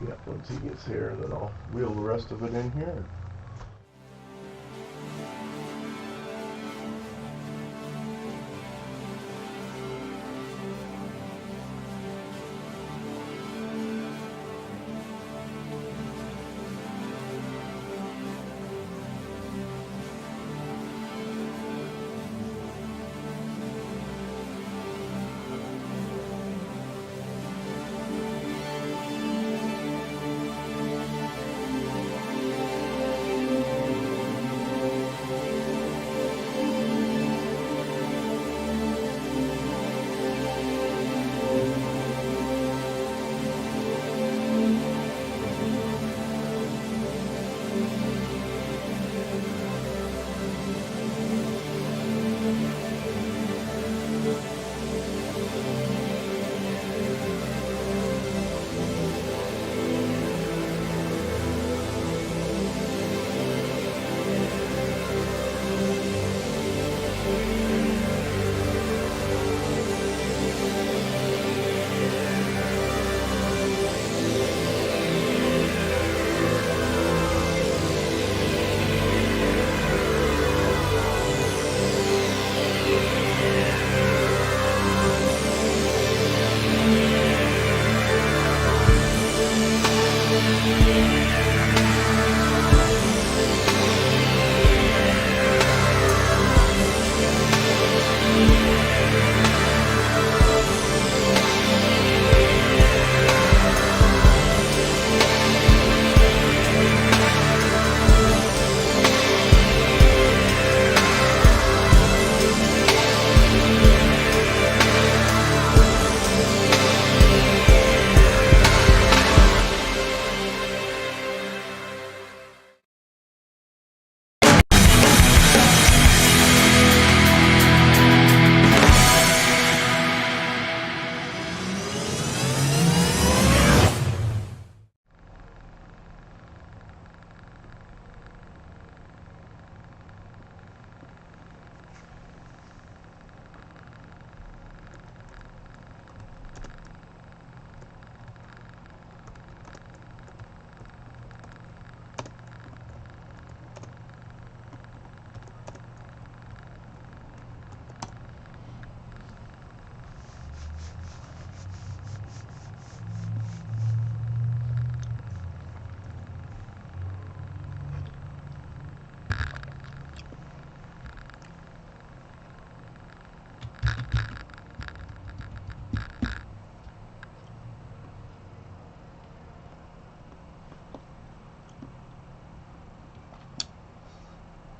Yep, once he gets here, then I'll wheel the rest of it in here.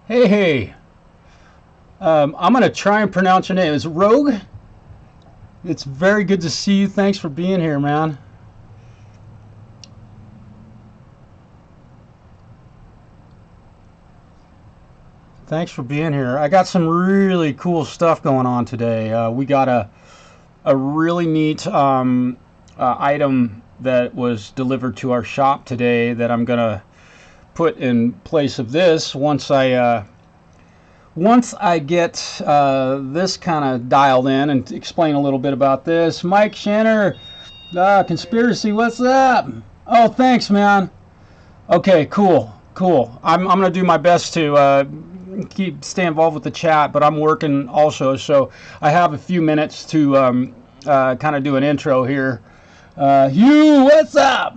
Hey, I'm going to try and pronounce your name. Is it Rogue? It's very good to see you. Thanks for being here, man. Thanks for being here. I got some really cool stuff going on today. We got a really neat item that was delivered to our shop today that I'm going to put in place of this once I get this kind of dialed in and explain a little bit about this. Mike Shanner, Conspiracy, what's up? Oh, thanks, man. Okay, cool. I'm going to do my best to stay involved with the chat, but I'm working also, so I have a few minutes to kind of do an intro here. Hugh, what's up?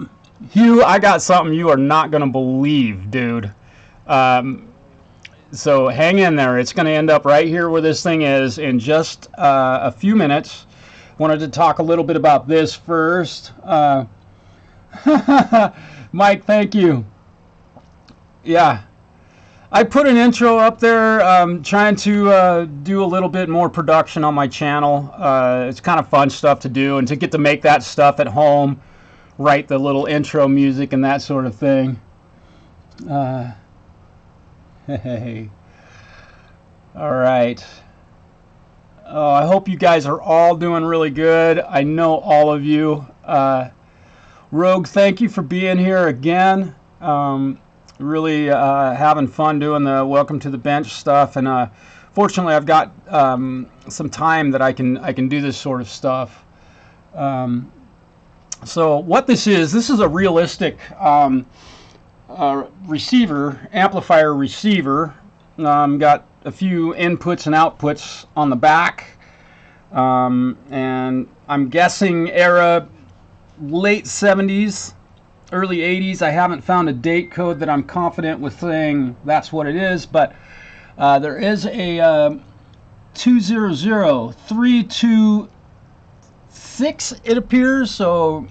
Hugh, I got something you are not going to believe, dude. So hang in there. It's going to end up right here where this thing is in just a few minutes. Wanted to talk a little bit about this first. Mike, thank you. Yeah. I put an intro up there trying to do a little bit more production on my channel. It's kind of fun stuff to do, and to get to make that stuff at home, write the little intro music and that sort of thing. Hey. All right. Oh, I hope you guys are all doing really good. I know all of you. Rogue, thank you for being here again. Really having fun doing the Welcome to the Bench stuff, and fortunately I've got some time that I can do this sort of stuff. So what this is a realistic receiver, amplifier receiver. Got a few inputs and outputs on the back. And I'm guessing era late 70s, early 80s. I haven't found a date code that I'm confident with saying that's what it is, but there is a 200326, it appears. So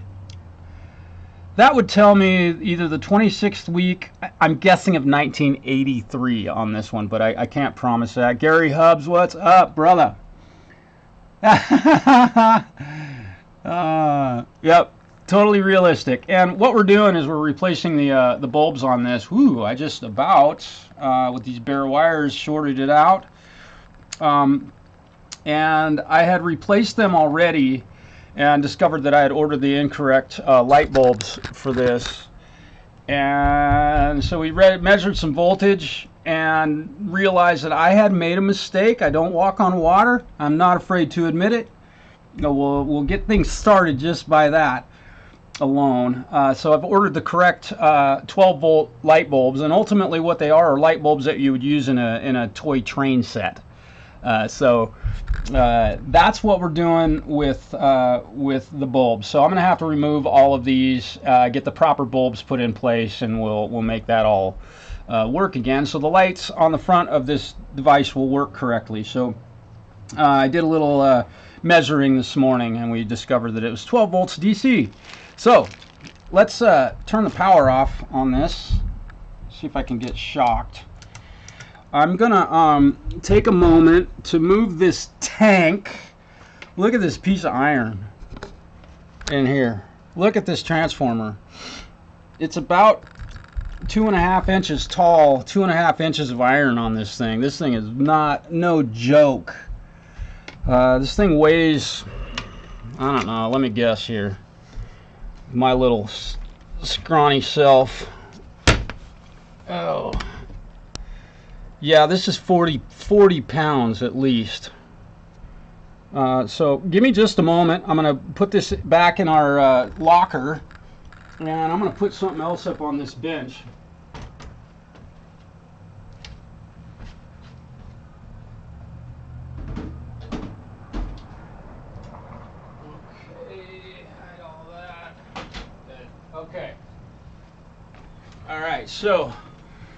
that would tell me either the 26th week, I'm guessing of 1983 on this one, but I can't promise that. Gary Hubbs, what's up, brother? Yep, totally realistic. And what we're doing is we're replacing the bulbs on this. Whoo, I just about, with these bare wires, shorted it out. And I had replaced them already and discovered that I had ordered the incorrect light bulbs for this. And so we measured some voltage and realized that I had made a mistake. I don't walk on water. I'm not afraid to admit it. We'll get things started just by that alone. So I've ordered the correct 12-volt light bulbs, and ultimately what they are light bulbs that you would use in a toy train set. So that's what we're doing with the bulbs. So I'm going to have to remove all of these, get the proper bulbs put in place, and we'll make that all work again. So the lights on the front of this device will work correctly. So I did a little measuring this morning, and we discovered that it was 12 volts DC. So let's turn the power off on this. See if I can get shocked. I'm gonna take a moment to move this tank. Look at this piece of iron in here. Look at this transformer. It's about 2.5 inches tall, 2.5 inches of iron on this thing. This thing is no joke. This thing weighs, I don't know, let me guess here. My little scrawny self. Oh. Yeah, this is 40 pounds at least. So give me just a moment. I'm going to put this back in our locker, and I'm going to put something else up on this bench. Okay, hide all that. Good. Okay. All right, so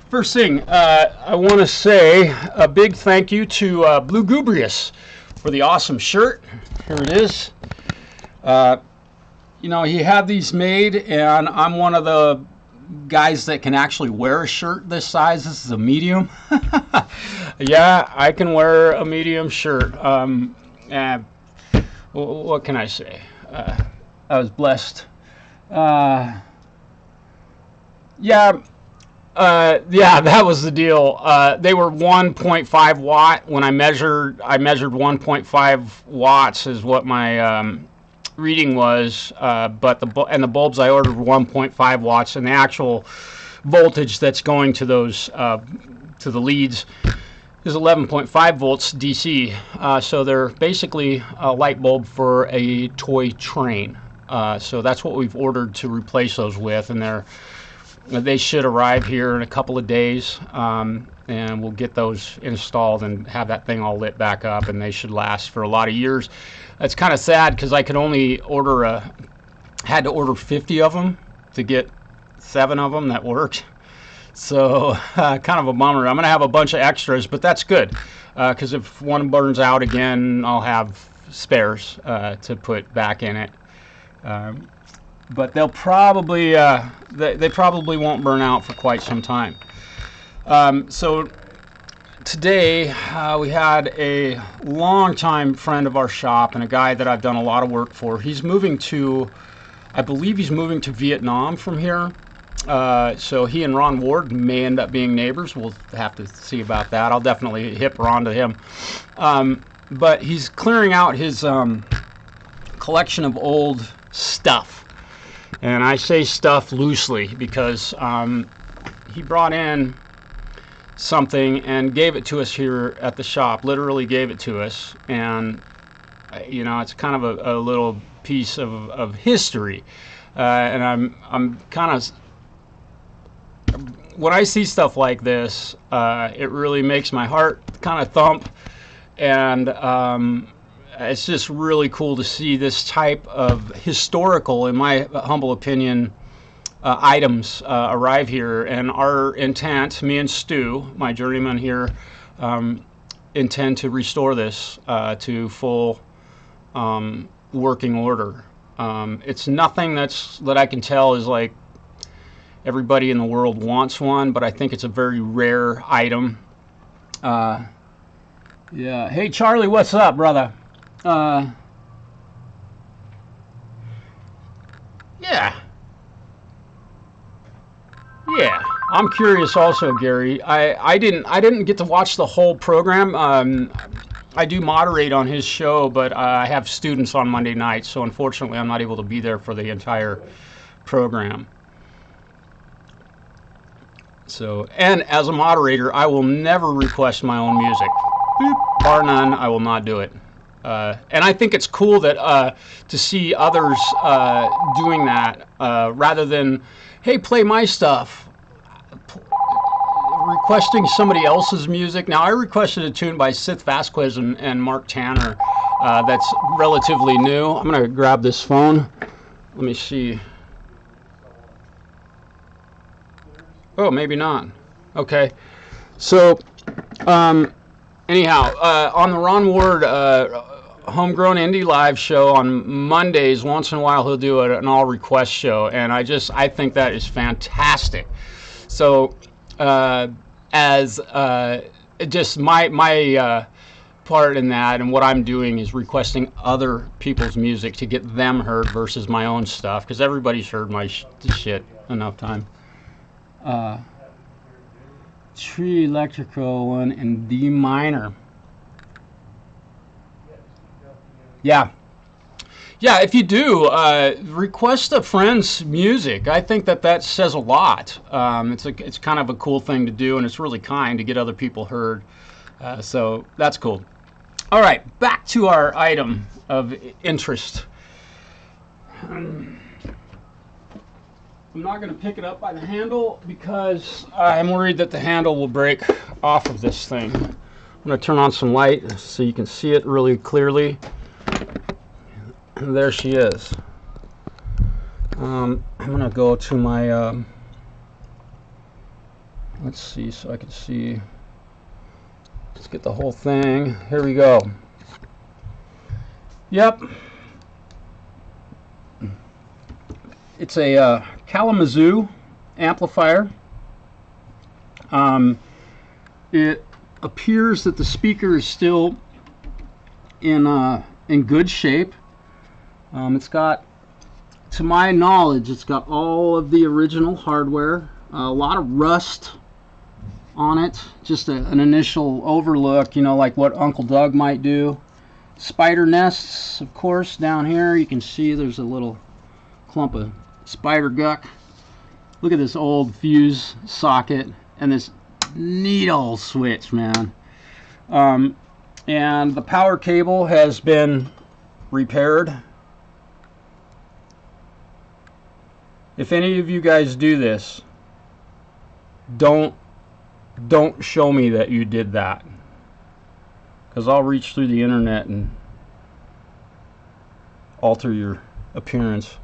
first thing, I want to say a big thank you to Blue Gubrius for the awesome shirt. Here it is. You know, he had these made, and I'm one of the guys that can actually wear a shirt this size. This is a medium. Yeah, I can wear a medium shirt. And what can I say? I was blessed. Yeah, that was the deal. They were 1.5 watt. When I measured 1.5 watts is what my reading was. But the bulbs I ordered were 1.5 watts, and the actual voltage that's going to those to the leads is 11.5 volts DC. So they're basically a light bulb for a toy train. So that's what we've ordered to replace those with, and they should arrive here in a couple of days, and we'll get those installed and have that thing all lit back up, and they should last for a lot of years. It's kind of sad because I could only had to order 50 of them to get 7 of them that worked. So kind of a bummer. I'm going to have a bunch of extras, but that's good because if one burns out again, I'll have spares to put back in it. But they'll probably they probably won't burn out for quite some time. So today we had a longtime friend of our shop and a guy that I've done a lot of work for. He's moving to, I believe he's moving to Vietnam from here. So he and Ron Ward may end up being neighbors. We'll have to see about that. I'll definitely hip Ron to him. But he's clearing out his collection of old stuff. And I say stuff loosely because he brought in something and gave it to us here at the shop, literally gave it to us. And, you know, it's kind of a little piece of history. And I'm kind of, when I see stuff like this, it really makes my heart kind of thump, and it's just really cool to see this type of historical, in my humble opinion, items arrive here. And our intent, me and Stu, my journeyman here, intend to restore this to full working order. It's nothing that I can tell is like everybody in the world wants one, but I think it's a very rare item. Yeah. Hey, Charlie, what's up, brother? Yeah. Yeah. I'm curious also, Gary. I didn't get to watch the whole program. I do moderate on his show, but I have students on Monday nights, so unfortunately I'm not able to be there for the entire program. So, and as a moderator, I will never request my own music. Bar none, I will not do it. And I think it's cool that to see others doing that rather than, hey, play my stuff. Requesting somebody else's music. Now, I requested a tune by Sith Vasquez and Mark Tanner that's relatively new. I'm going to grab this phone. Let me see. Oh, maybe not. Okay. So, anyhow, on the Ron Ward Homegrown Indie Live show on Mondays, once in a while he'll do an all request show, and I think that is fantastic. So, as just my part in that, and what I'm doing is requesting other people's music to get them heard versus my own stuff, because everybody's heard my shit enough time. Tree electrical one in D minor. Yeah. Yeah, if you do, request a friend's music. I think that says a lot. It's kind of a cool thing to do, and it's really kind to get other people heard. So that's cool. All right, back to our item of interest. I'm not going to pick it up by the handle because I'm worried that the handle will break off of this thing. I'm going to turn on some light so you can see it really clearly. And there she is. I'm going to go to my, let's see, so I can see. Let's get the whole thing. Here we go. Yep. It's a Kalamazoo amplifier. It appears that the speaker is still in good shape. It's got, to my knowledge, it's got all of the original hardware. A lot of rust on it. Just an initial overlook, you know, like what Uncle Doug might do. Spider nests, of course, down here. You can see there's a little clump of spider guck. Look at this old fuse socket and this neat old switch, man. And the power cable has been repaired. If any of you guys do this, don't show me that you did that, because I'll reach through the internet and alter your appearance.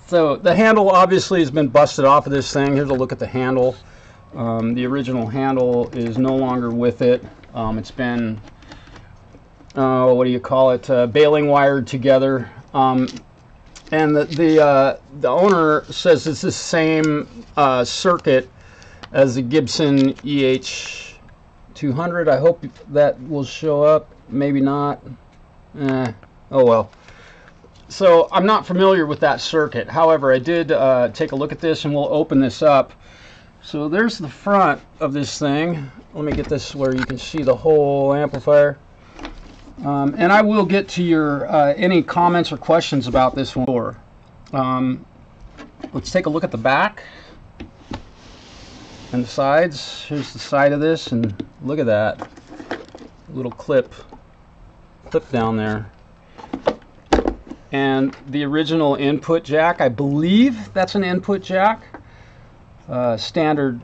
So the handle obviously has been busted off of this thing. Here's a look at the handle. The original handle is no longer with it. It's been, what do you call it, baling wired together. And the owner says it's the same circuit as the Gibson EH200. I hope that will show up. Maybe not. Oh well. So I'm not familiar with that circuit. However, I did take a look at this, and we'll open this up. So there's the front of this thing. Let me get this where you can see the whole amplifier. And I will get to your any comments or questions about this one. Let's take a look at the back and the sides. Here's the side of this, and look at that little clip clip down there. And the original input jack, I believe that's an input jack. Standard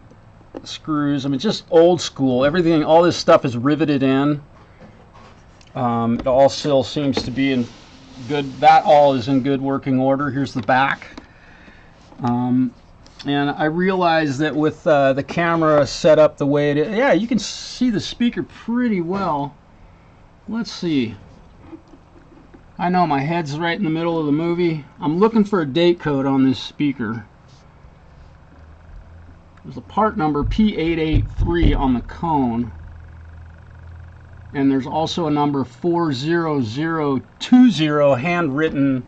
screws. I mean, just old school. Everything, all this stuff is riveted in. It all still seems to be in good. That all is in good working order. Here's the back. And I realize that with the camera set up the way it is, yeah, you can see the speaker pretty well. Let's see. I know my head's right in the middle of the movie. I'm looking for a date code on this speaker. There's a part number P883 on the cone. And there's also a number 40020 handwritten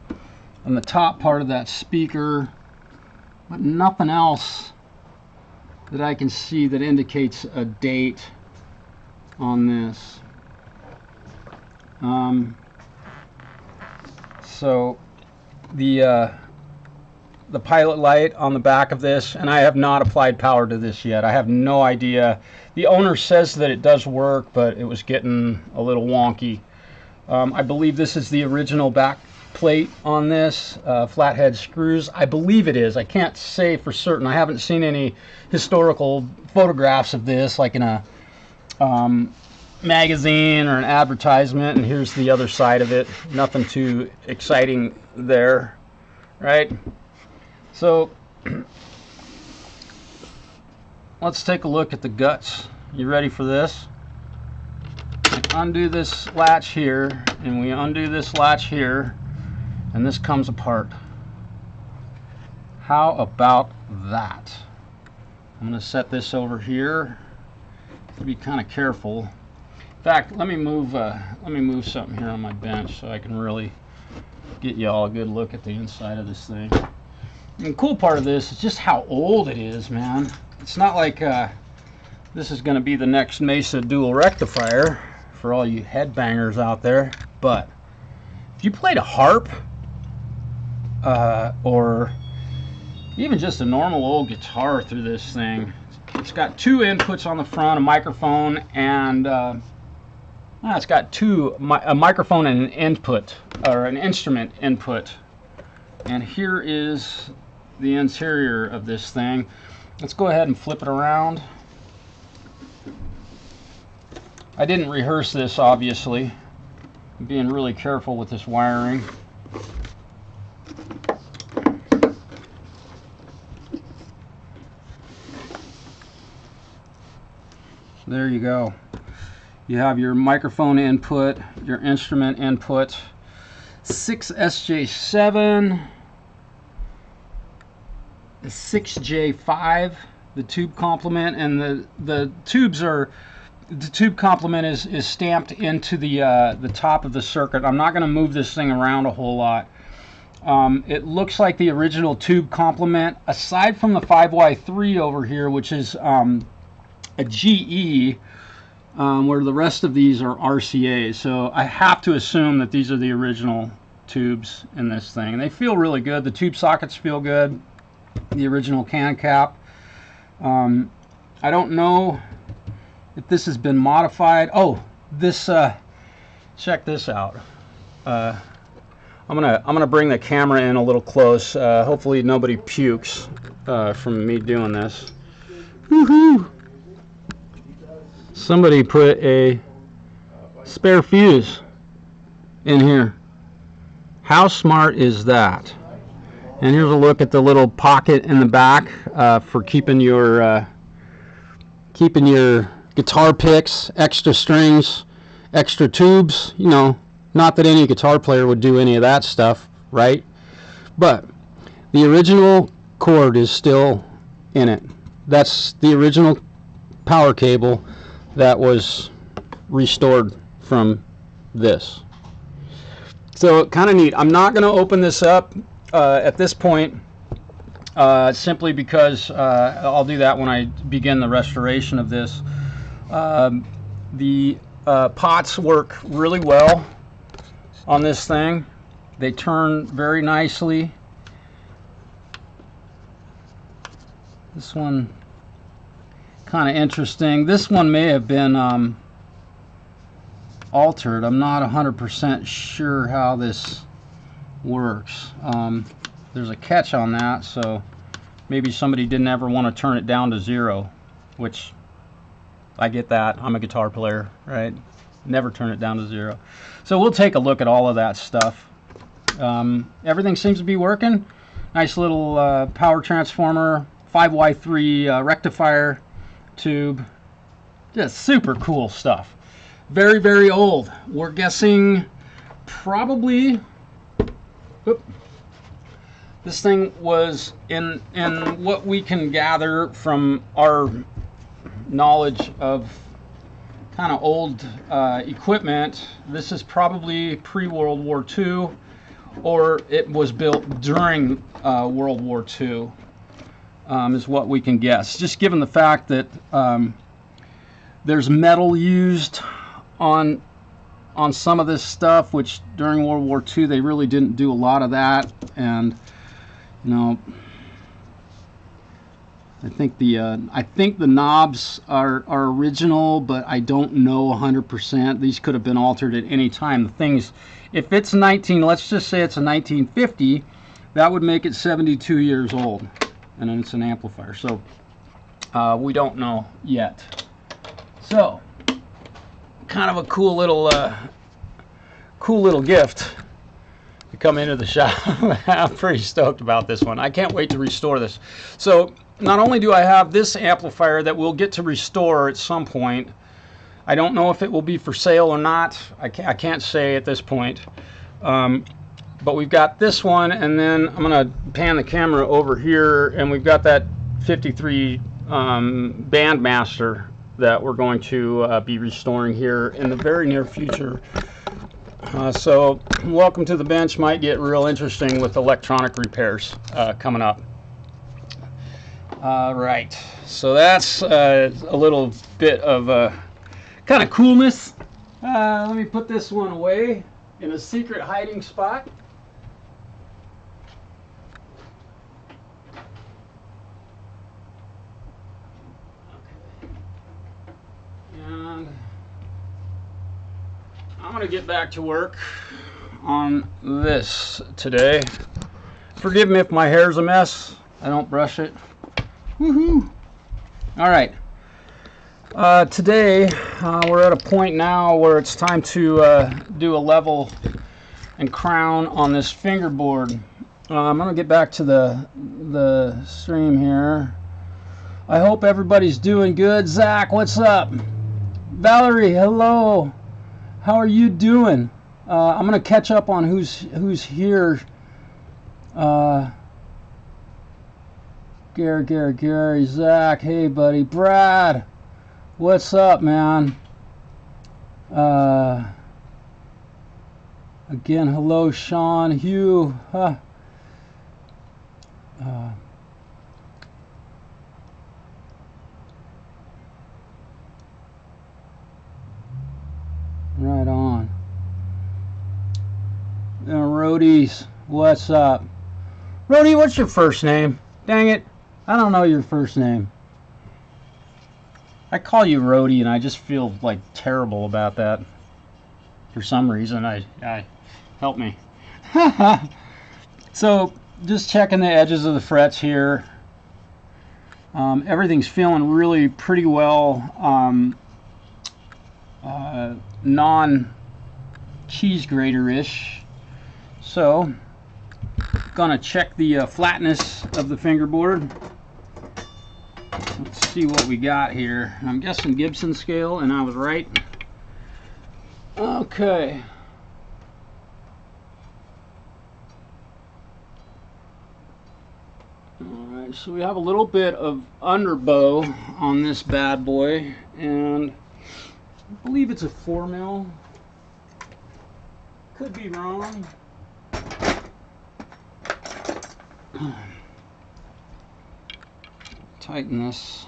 on the top part of that speaker. But nothing else that I can see that indicates a date on this. So the pilot light on the back of this, and I have not applied power to this yet. I have no idea. The owner says that it does work, but it was getting a little wonky. I believe this is the original back plate on this, flathead screws. I believe it is. I can't say for certain. I haven't seen any historical photographs of this, like in a magazine or an advertisement. And here's the other side of it. Nothing too exciting there, right? So let's take a look at the guts. You ready for this? Undo this latch here, and we undo this latch here, and this comes apart. How about that? I'm going to set this over here. To be kind of careful. In fact, let me move something here on my bench so I can really get you all a good look at the inside of this thing. And the cool part of this is just how old it is, man. It's not like this is going to be the next Mesa dual rectifier for all you headbangers out there, but if you played a harp or even just a normal old guitar through this thing, it's got two inputs on the front, a microphone, and it's got a microphone and an input, or an instrument input. And here is the interior of this thing. Let's go ahead and flip it around. I didn't rehearse this, obviously. I'm being really careful with this wiring. So there you go. You have your microphone input, your instrument input, 6SJ7, 6J5, the tube complement, and the tubes are, the tube complement is stamped into the top of the circuit. I'm not going to move this thing around a whole lot. It looks like the original tube complement, aside from the 5Y3 over here, which is a GE, where the rest of these are RCA. So I have to assume that these are the original tubes in this thing. And they feel really good. The tube sockets feel good. The original can cap. I don't know if this has been modified. Oh, this, check this out. I'm gonna bring the camera in a little close. Hopefully nobody pukes from me doing this. Woohoo! Somebody put a spare fuse in here. How smart is that? And here's a look at the little pocket in the back for keeping your guitar picks, extra strings, extra tubes. You know, not that any guitar player would do any of that stuff, right? But the original cord is still in it. That's the original power cable that was restored from this. So kind of neat. I'm not going to open this up at this point, simply because I'll do that when I begin the restoration of this. The pots work really well on this thing. They turn very nicely. This one kind of interesting. This one may have been altered. I'm not 100% sure how this works. There's a catch on that, so maybe somebody didn't ever want to turn it down to 0, which I get that. I'm a guitar player, right? Never turn it down to 0. So we'll take a look at all of that stuff. Everything seems to be working. Nice little power transformer, 5Y3 rectifier tube. Just super cool stuff. Very, very old. We're guessing probably, this thing was, in what we can gather from our knowledge of kind of old equipment, this is probably pre-World War II, or it was built during World War II, is what we can guess. Just given the fact that there's metal used on some of this stuff, which during World War II they really didn't do a lot of that, and you know, I think the knobs are original, but I don't know 100%. These could have been altered at any time. The things, if it's let's just say it's a 1950, that would make it 72 years old, and then it's an amplifier. So we don't know yet. So kind of a cool little gift to come into the shop. I'm pretty stoked about this one. I can't wait to restore this. So not only do I have this amplifier that we'll get to restore at some point, I don't know if it will be for sale or not. I can't say at this point. But we've got this one, and then I'm going to pan the camera over here, and we've got that 53 Bandmaster that we're going to be restoring here in the very near future. So welcome to the bench. Might get real interesting with electronic repairs coming up. Right, so that's a little bit of kind of coolness. Let me put this one away in a secret hiding spot. And I'm going to get back to work on this today. Forgive me if my hair's a mess. I don't brush it. Woohoo! All right. Today we're at a point now where it's time to do a level and crown on this fingerboard. I'm going to get back to the stream here. I hope everybody's doing good. Zach, what's up? Valerie, hello. How are you doing? I'm going to catch up on who's here. Gary, Zach, hey buddy, Brad, what's up, man? Again, hello, Sean, Hugh, huh? Right on. Rhodey's, what's up? Rhodey, what's your first name? Dang it, I don't know your first name. I call you Rhodey and I just feel like terrible about that. For some reason, I help me. So, just checking the edges of the frets here. Everything's feeling really pretty well non-cheese grater-ish. So, gonna check the flatness of the fingerboard. Let's see what we got here. I'm guessing Gibson scale, and I was right. Okay. Alright, so we have a little bit of underbow on this bad boy, and I believe it's a 4 mil. Could be wrong. Tighten this.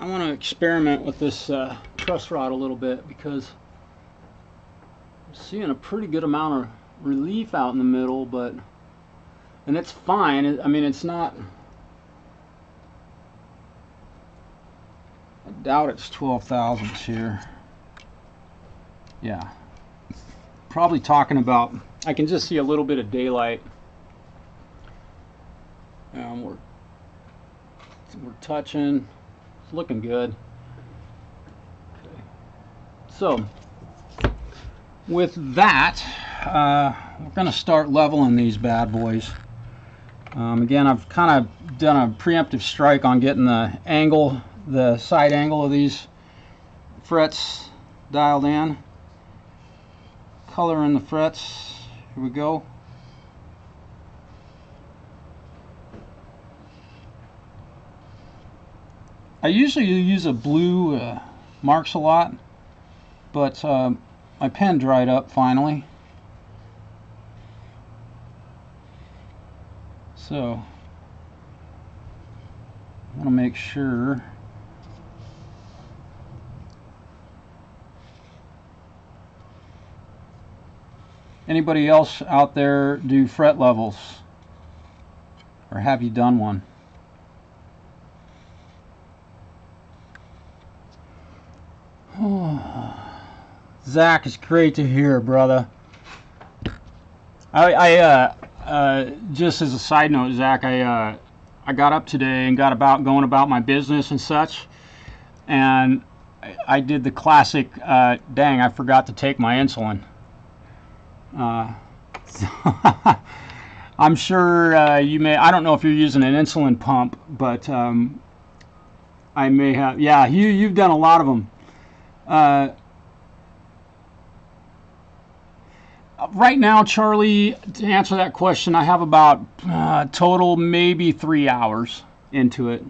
want to experiment with this truss rod a little bit, because I'm seeing a pretty good amount of relief out in the middle, and it's fine. I mean, it's not, I doubt it's 12 thousandths here. Yeah, probably talking about, I can just see a little bit of daylight. We're touching, it's looking good. Okay. So with that, we're going to start leveling these bad boys. Again, I've kind of done a preemptive strike on getting the angle, the side angle of these frets dialed in. Color in the frets. Here we go. I usually use a blue marks a lot, but my pen dried up finally. So I want to make sure anybody else out there do fret levels, or have you done one? Zach, it's great to hear, brother. Just as a side note, Zach, I got up today and got about going about my business and such, and I did the classic, dang, I forgot to take my insulin. I'm sure you may, I don't know if you're using an insulin pump, but I may have, yeah, you've done a lot of them. Right now, Charlie, to answer that question, I have about total maybe 3 hours into it.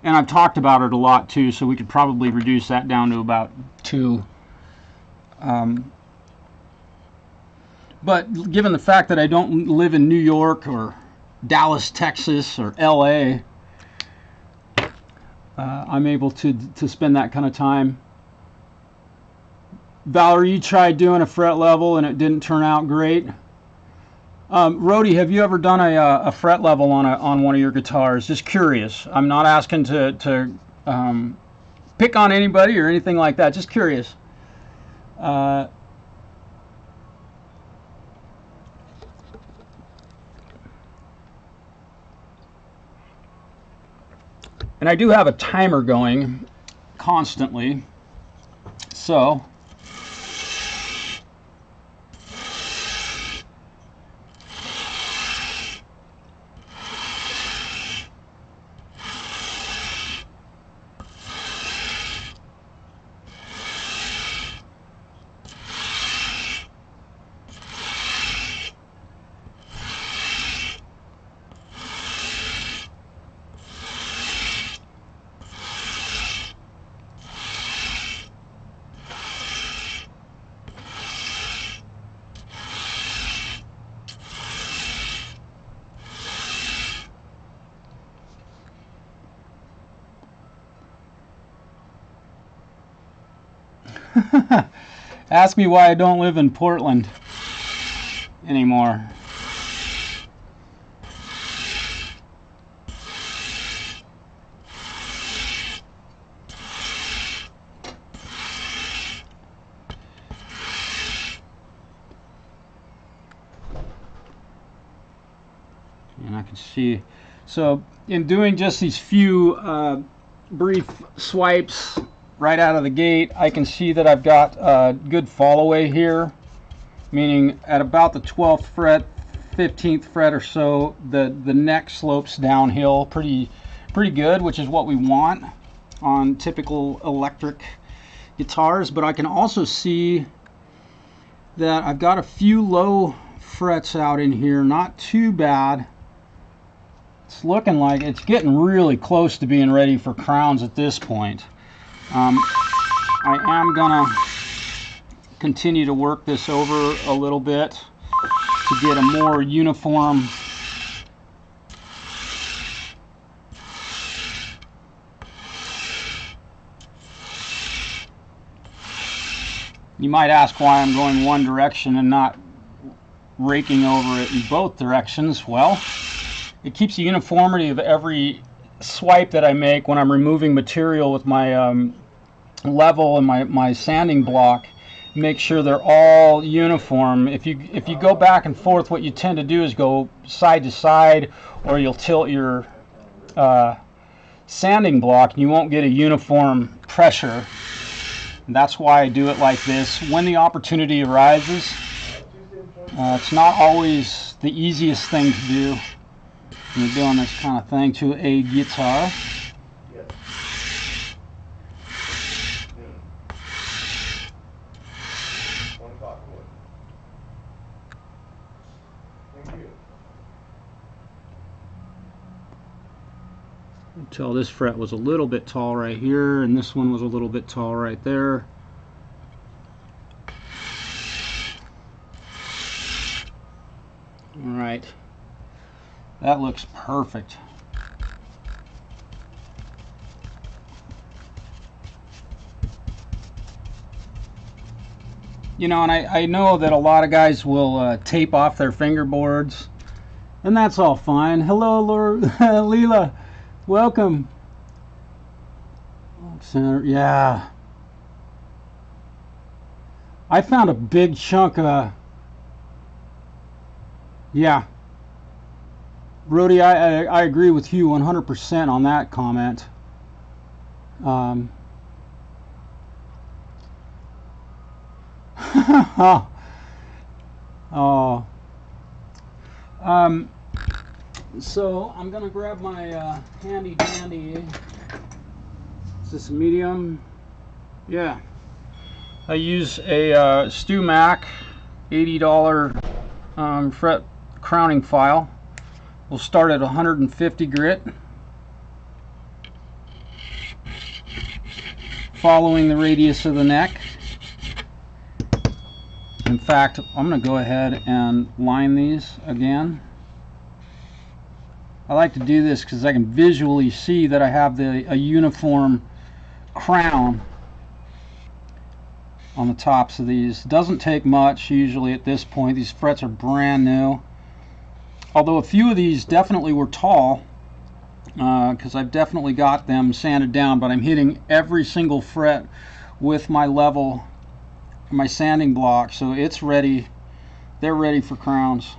And I've talked about it a lot too, so we could probably reduce that down to about 2. But given the fact that I don't live in New York or Dallas, Texas, or LA, I'm able to spend that kind of time. Valerie, you tried doing a fret level and it didn't turn out great. Rhodey, have you ever done a fret level on one of your guitars? Just curious. I'm not asking to pick on anybody or anything like that. Just curious. And I do have a timer going constantly, so ask me why I don't live in Portland anymore. And I can see, so in doing just these few brief swipes right out of the gate, I can see that I've got a good fall away here, meaning at about the 12th fret, 15th fret or so, the neck slopes downhill pretty good, which is what we want on typical electric guitars. But I can also see that I've got a few low frets out in here, not too bad. It's looking like it's getting really close to being ready for crowns at this point. I am gonna continue to work this over a little bit to get a more uniform You might ask why I'm going one direction and not raking over it in both directions. Well, it keeps the uniformity of every swipe that I make when I'm removing material with my level and my sanding block. Make sure they're all uniform. If you go back and forth, what you tend to do is go side to side, or you'll tilt your sanding block and you won't get a uniform pressure. And that's why I do it like this when the opportunity arises. It's not always the easiest thing to do when you're doing this kind of thing to a guitar. Until this fret was a little bit tall right here, and this one was a little bit tall right there. All right, that looks perfect. You know, and I know that a lot of guys will tape off their fingerboards, and that's all fine. Hello, Leela. Welcome. Center, yeah. I found a big chunk of, yeah. Brody, I agree with you 100% on that comment. Oh. So I'm gonna grab my handy dandy. Is this a medium? Yeah. I use a StewMac $80 fret crowning file. We'll start at 150 grit, following the radius of the neck. In fact, I'm going to go ahead and line these again. I like to do this because I can visually see that I have a uniform crown on the tops of these. Doesn't take much usually at this point. These frets are brand new. Although a few of these definitely were tall, because I've definitely got them sanded down, but I'm hitting every single fret with my level, my sanding block, so it's ready. They're ready for crowns.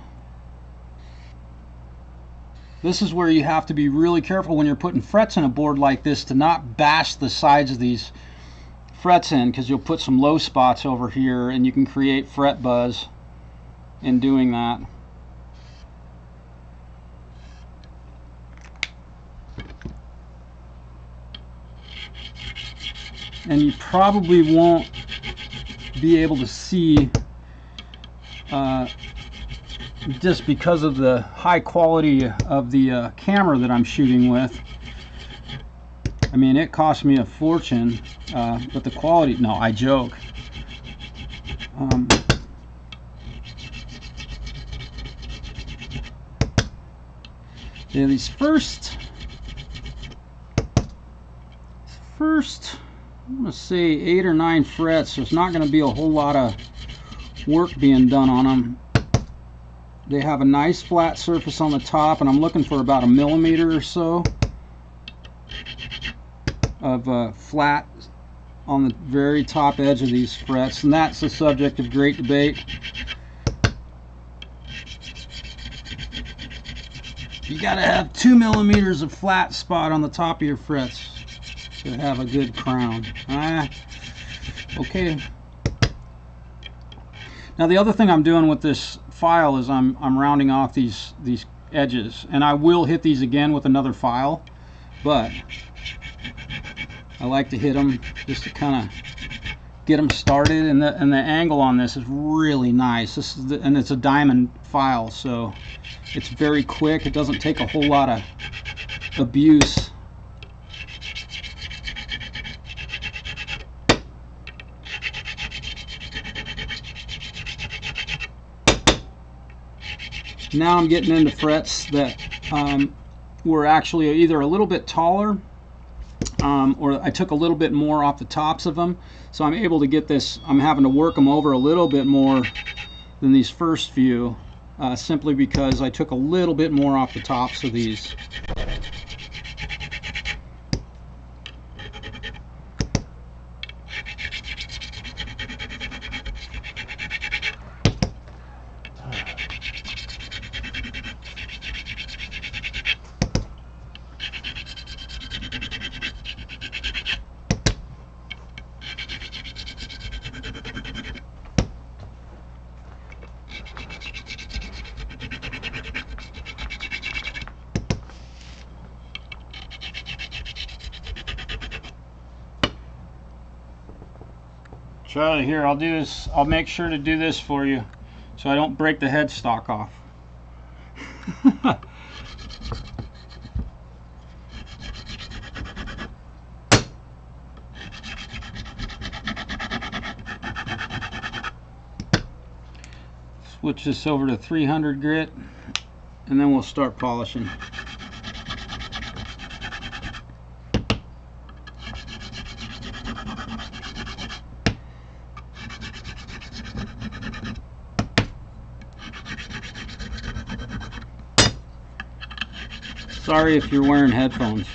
This is where you have to be really careful when you're putting frets in a board like this to not bash the sides of these frets in, because you'll put some low spots over here and you can create fret buzz in doing that. And you probably won't be able to see just because of the high quality of the camera that I'm shooting with. I mean, it cost me a fortune, but the quality, no, I joke. Yeah, these first, I'm going to say 8 or 9 frets. There's not going to be a whole lot of work being done on them. They have a nice flat surface on the top, and I'm looking for about 1 millimeter or so of flat on the very top edge of these frets, and that's the subject of great debate. You got to have 2 millimeters of flat spot on the top of your frets to have a good crown. Okay. Now the other thing I'm doing with this file is I'm rounding off these edges, and I will hit these again with another file, but I like to hit them just to kind of get them started, and the angle on this is really nice. This is and it's a diamond file, so it's very quick. It doesn't take a whole lot of abuse. Now I'm getting into frets that were actually either a little bit taller or I took a little bit more off the tops of them, so I'm able to get this. I'm having to work them over a little bit more than these first few, simply because I took a little bit more off the tops of these. Charlie, here, I'll do this. I'll make sure to do this for you so I don't break the headstock off. Switch this over to 300 grit and then we'll start polishing. Sorry if you're wearing headphones.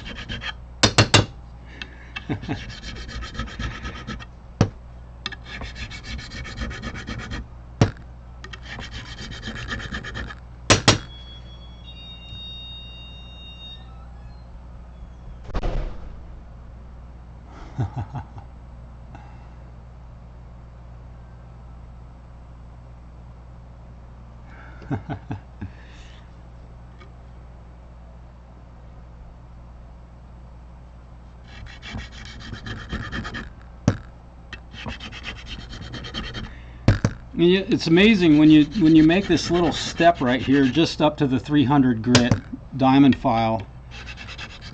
It's amazing when you make this little step right here, just up to the 300 grit diamond file,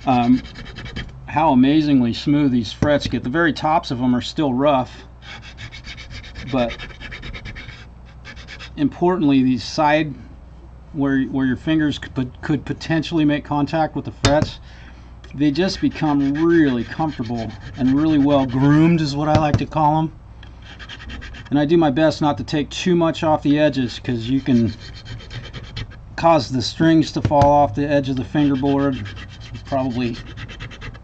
how amazingly smooth these frets get. The very tops of them are still rough, but importantly, these side where your fingers could potentially make contact with the frets, they just become really comfortable and really well groomed, is what I like to call them. And I do my best not to take too much off the edges, because you can cause the strings to fall off the edge of the fingerboard. Probably,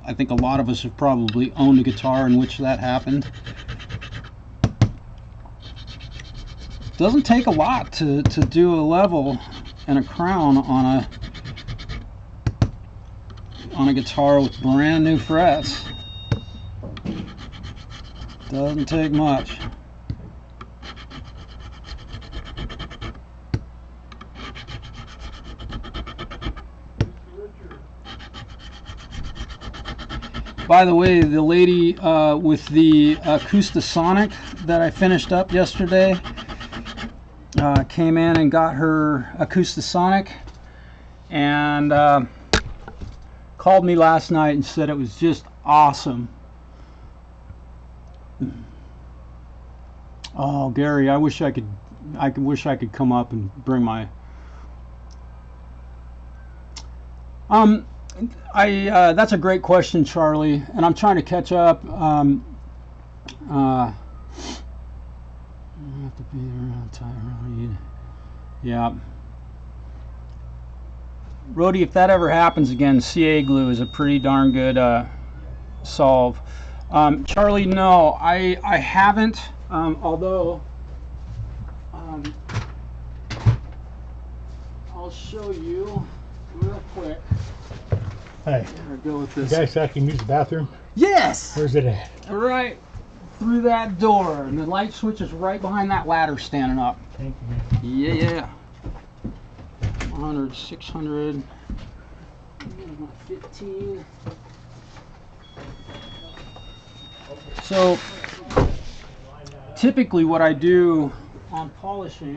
I think a lot of us have probably owned a guitar in which that happened. It doesn't take a lot to do a level and a crown on a guitar with brand new frets. Doesn't take much. By the way, the lady with the Acoustasonic that I finished up yesterday came in and got her Acoustasonic and called me last night and said it was just awesome. Oh, Gary, I wish I could come up and bring my that's a great question, Charlie, and I'm trying to catch up. I have to be around time. Yeah. Rhodey, if that ever happens again, CA glue is a pretty darn good solve. Charlie, no, I haven't, although I'll show you real quick. Hey, go with this. you guys I can use the bathroom? Yes! Where's it at? Right through that door, and the light switch is right behind that ladder standing up. Thank you. Yeah. 100, 600, 15. So, typically what I do on polishing...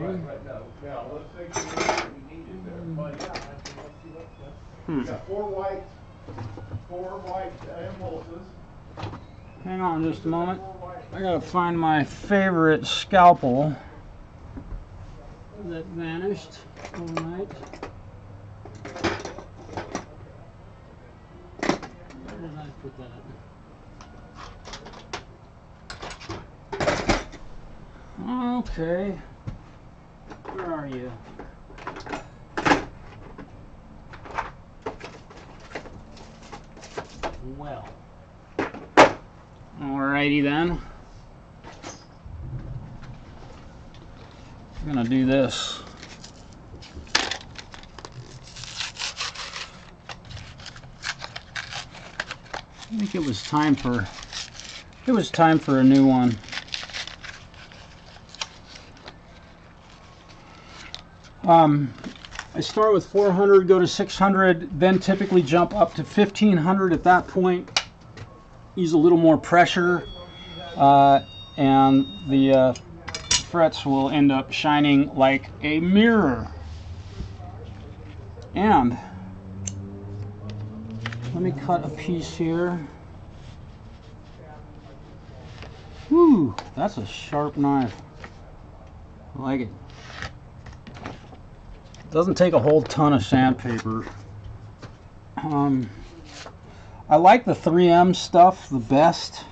We got four white impulses. Hang on just a moment. I gotta find my favorite scalpel that vanished overnight. Where did I I put that? Okay. Where are you? Well. Alrighty then. I'm gonna do this. I think it was time for a new one. I start with 400, go to 600, then typically jump up to 1500 at that point. Use a little more pressure, and the frets will end up shining like a mirror. And let me cut a piece here. Whew, that's a sharp knife. I like it. Doesn't take a whole ton of sandpaper. I like the 3M stuff the best.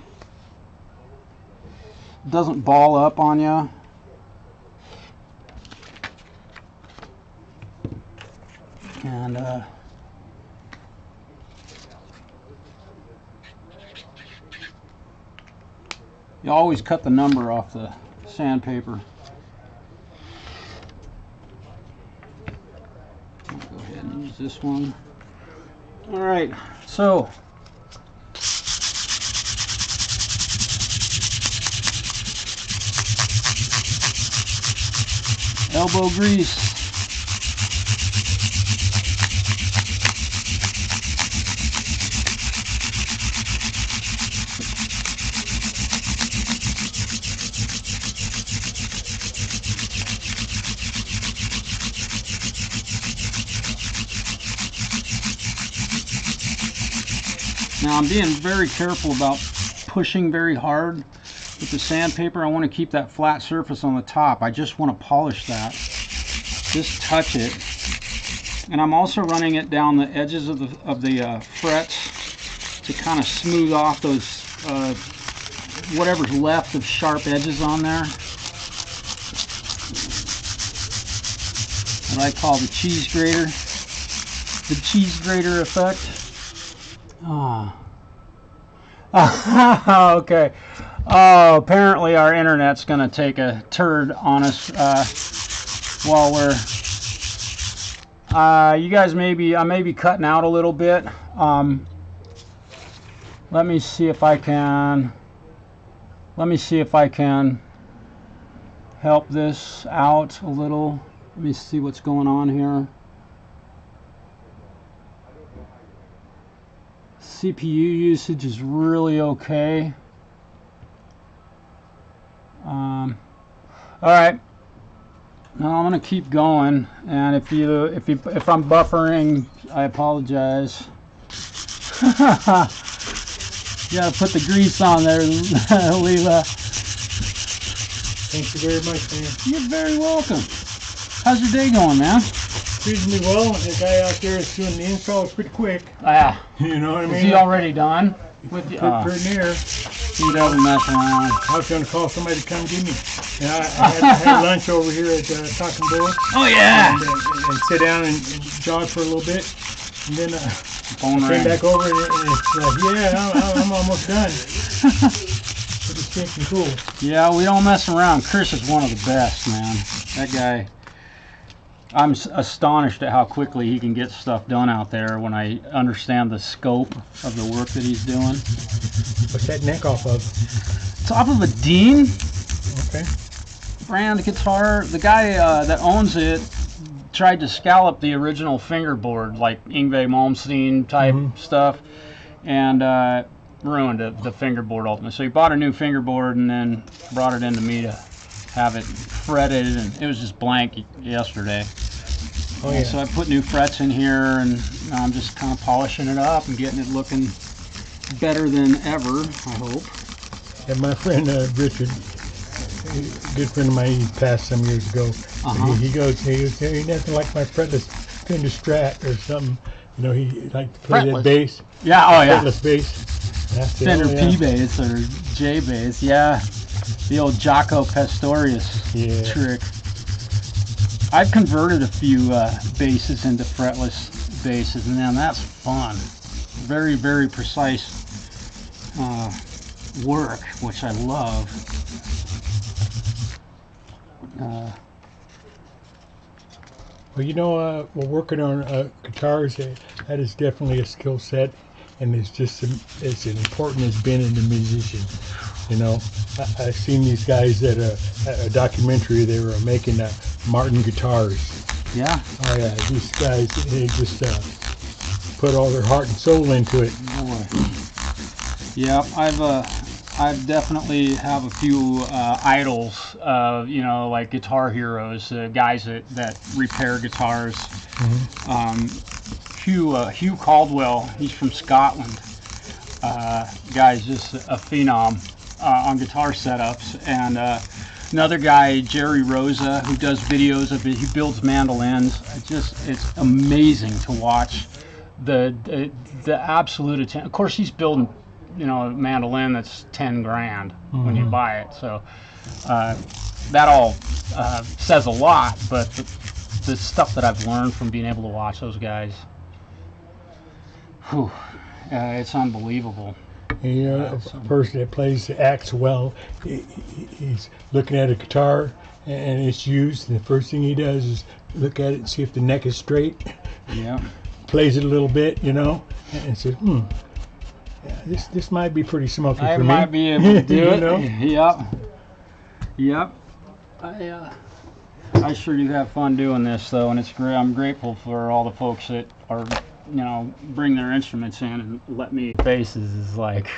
It doesn't ball up on you. And you always cut the number off the sandpaper. I'll go ahead and use this one. All right, so elbow grease. Now I'm being very careful about pushing very hard with the sandpaper. I want to keep that flat surface on the top. I just want to polish that. Just touch it. And I'm also running it down the edges of the frets to kind of smooth off those whatever's left of sharp edges on there. What I call the cheese grater. The cheese grater effect. Ah. Okay. Oh, apparently our internet's gonna take a turd on us while we're you guys I may be cutting out a little bit. Let me see if I can help this out a little. Let me see what's going on here. CPU usage is really okay. All right, now I'm gonna keep going, and if I'm buffering, I apologize. You gotta put the grease on there, Leela. Thank you very much, man. You're very welcome. How's your day going, man? Treating me well. The guy out there is doing the install pretty quick. Ah, You know what I mean? is he already done? With the, Pretty near. he doesn't mess around. I was going to call somebody to come get me. And I had lunch over here at Talking Bull. Oh yeah. And sit down and jog for a little bit. And then Phone came ring. back over and it's like, yeah, I'm almost done. Pretty stinking cool. Yeah, we don't mess around. Chris is one of the best, man. That guy. I'm astonished at how quickly he can get stuff done out there when I understand the scope of the work that he's doing. What's that neck off of? It's off of a Dean Okay. brand guitar. The guy that owns it tried to scallop the original fingerboard, like Yngwie Malmsteen type stuff, and ruined the fingerboard ultimately. So he bought a new fingerboard and then brought it into me to have it fretted, and it was just blank yesterday. Oh yeah. So I put new frets in here, and I'm just kind of polishing it up and getting it looking better than ever, I hope. And my friend Richard, a good friend of mine, he passed some years ago. He goes, there ain't nothing like my fretless Fender Strat or something. You know, he liked to play Fretless. that bass. Yeah, oh yeah. Fretless bass. That's it. Fender Oh, yeah. P bass or J bass, yeah. The old Jaco Pastorius trick. I've converted a few basses into fretless basses, and man, that's fun. Very, very precise work, which I love. Well, you know, we're working on guitars. That is definitely a skill set, and it's just as important as being a musician. You know, I've seen these guys at a documentary. They were making Martin guitars. Yeah. Oh yeah, these guys, they just put all their heart and soul into it. Boy. Yeah, I've definitely have a few idols, you know, like guitar heroes, guys that repair guitars. Hugh Caldwell, he's from Scotland. Guy's just a phenom on guitar setups. And another guy, Jerry Rosa, who does videos of it. He builds mandolins. It's amazing to watch the absolute attention. Of course, he's building, you know, a mandolin that's 10 grand when you buy it. So that all says a lot, but the stuff that I've learned from being able to watch those guys, whew, it's unbelievable. And, you know, a person that plays the axe well, he's looking at a guitar and it's used, and the first thing he does is look at it and see if the neck is straight. Yeah. Plays it a little bit, you know, and says, yeah, this might be pretty smoky I for me. might be able to do You it. know? Yep. I sure do have fun doing this, though, and it's great. I'm grateful for all the folks that are, you know, bring their instruments in and let me. Faces is like,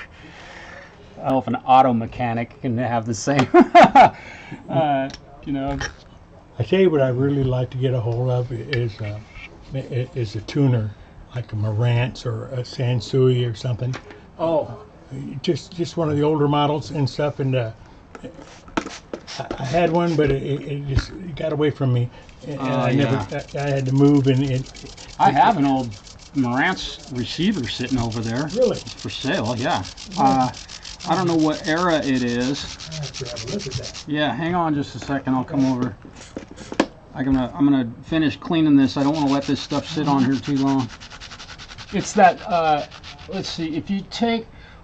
I don't know if an auto mechanic can have the same. You know. I tell you what I really like to get a hold of is a tuner, like a Marantz or a Sansui or something. Oh. Just one of the older models and stuff, and I had one, but it just got away from me, and I had to move, and I have an old Marantz receiver sitting over there. Really? It's for sale, yeah. I don't know what era it is. I have to have a look at that. Yeah, hang on just a second. I'll come over. I'm gonna finish cleaning this. I don't want to let this stuff sit on here too long. It's that. Let's see. If you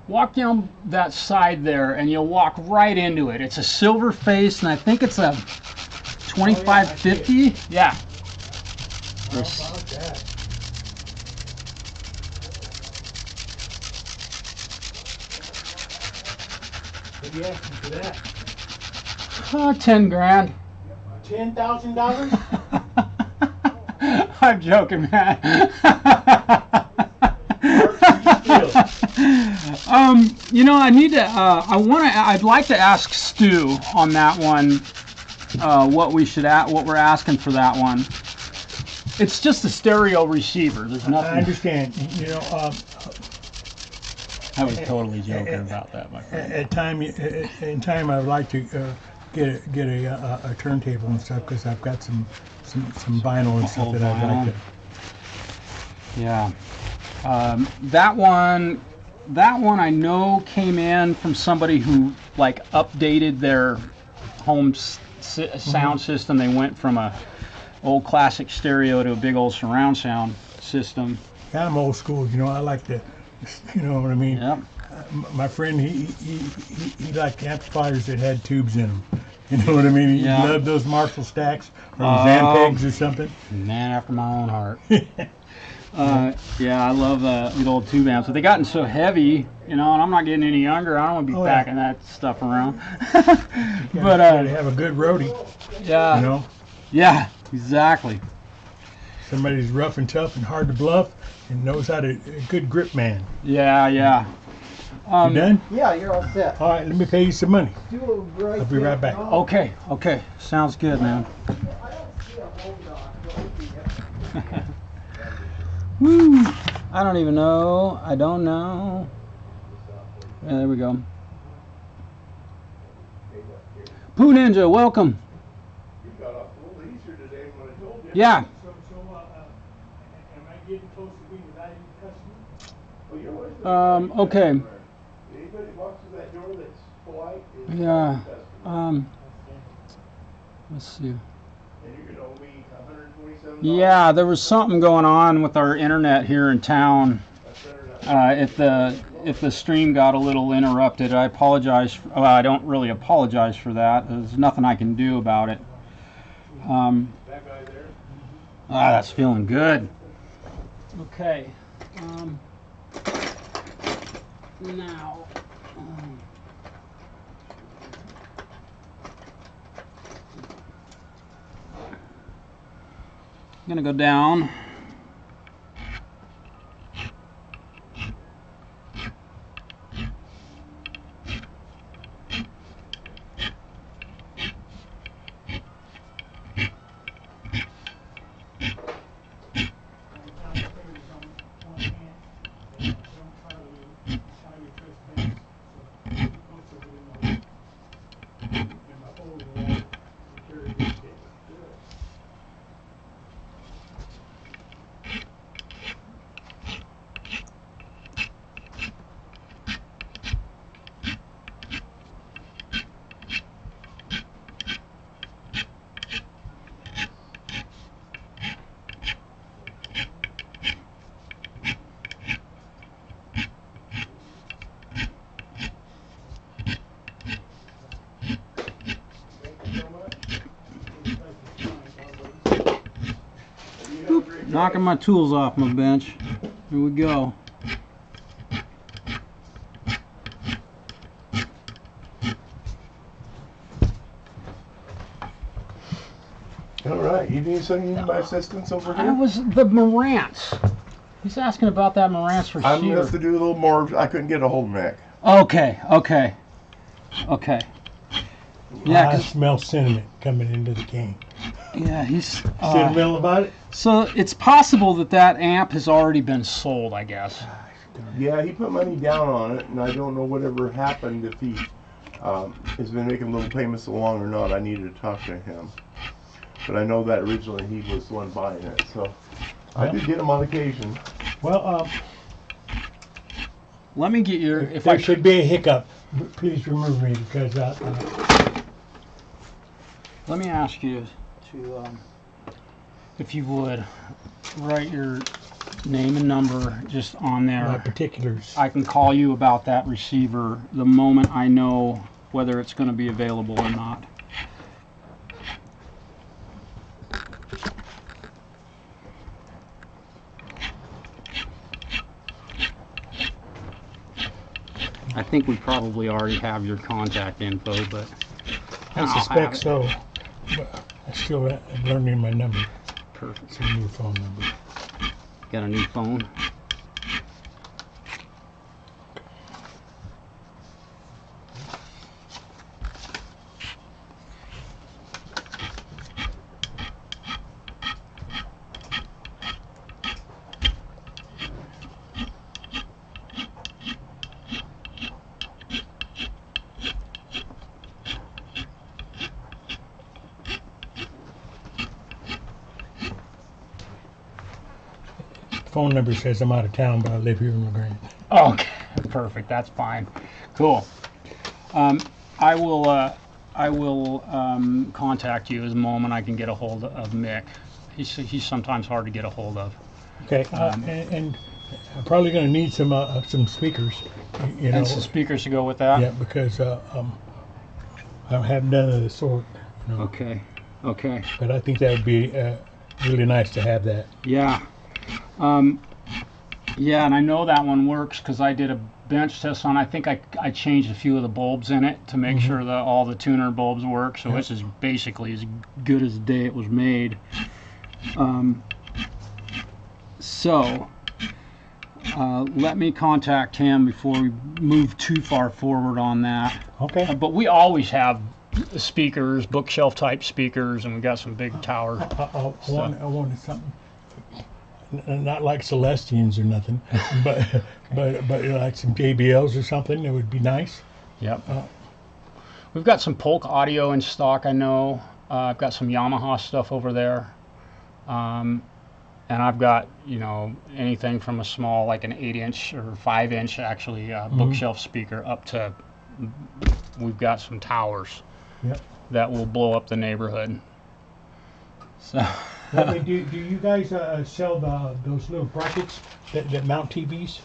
walk down that side there, and you'll walk right into it. It's a silver face, and I think it's a 2550. Yeah. How about that? What are you asking for that? 10 grand. $10,000? I'm joking, man. You know, I'd like to ask Stu on that one, what we're asking for that one. It's just a stereo receiver. There's nothing. I understand. You know, I was totally joking about that, my friend. In time, I would like to get a turntable and stuff, because I've got some vinyl and stuff that I'd like to. Yeah. That one I know came in from somebody who like updated their home sound system. They went from a old classic stereo to a big old surround sound system. Yeah, I'm old school. You know, I like to, you know what I mean. Yep. My friend, he liked amplifiers that had tubes in them. You know what I mean? He loved those Marshall stacks or those Ampegs or something. Man after my own heart. Yeah, I love the old tube amps, but they gotten so heavy, you know, and I'm not getting any younger. I don't want to be packing that stuff around. But have a good roadie. Yeah. You know. Yeah, exactly. Somebody who's rough and tough and hard to bluff and knows how to a good grip man. Yeah, yeah. You done? Yeah, you're all set. All right, let me pay you some money. Right, I'll be right back. Okay, sounds good, man. Woo! I don't even know. I don't know. Yeah, there we go. Pooh Ninja, welcome. You got off a little easier today than what I told you. Yeah. So am I getting close to being Okay. Anybody that walks through that door that's polite is Yeah. customer. Let's see. And you're gonna owe me $127. Yeah, there was something going on with our internet here in town. If the stream got a little interrupted, I apologize. Well, I don't really apologize for that. There's nothing I can do about it. That guy there? That's feeling good. Okay. Now. I'm gonna go down. Knocking my tools off my bench. Here we go. All right, you need my assistance over here? I was the Marantz. He's asking about that Marantz I'm gonna receiver. have to do a little more. I couldn't get a hold of Mac. Okay. Yeah, I smell sentiment coming into the game. yeah, he's Sentimental about it? so it's possible that amp has already been sold, I guess. Yeah, he put money down on it, and I don't know whatever happened if he has been making little payments along or not. I needed to talk to him. But I know that originally he was the one buying it, so I did get him on occasion. Well, Let me get your if there should be a hiccup, please remove me because let me ask you to if you would write your name and number just on my there. particulars. I can call you about that receiver the moment I know whether it's going to be available or not. I think we probably already have your contact info, but I I'll suspect have it. so. But I still am learning my number. Perfect. It's a new phone number. Got a new phone. Phone number says I'm out of town, but I live here in LaGrange. Okay, perfect. That's fine. Cool. I will contact you as a moment I can get a hold of Mick. He's sometimes hard to get a hold of. Okay, and I'm probably going to need some speakers. You know, And some speakers to go with that. yeah, because I have none of the sort. You know, Okay. Okay. but I think that would be really nice to have that. Yeah. Yeah, and I know that one works because I did a bench test on. I think I changed a few of the bulbs in it to make sure that all the tuner bulbs work. So this is basically as good as the day it was made. So let me contact him before we move too far forward on that. Okay. But we always have speakers, bookshelf type speakers, and we got some big tower. I wanted something, not like Celestians or nothing, but like some JBLs or something. It would be nice. Yep. We've got some Polk audio in stock, I know. I've got some Yamaha stuff over there. And and I've got, you know, anything from a small, like an 8-inch or 5-inch actually bookshelf speaker up to, we've got some towers that will blow up the neighborhood. So. Well, do you guys sell those little brackets that mount TVs?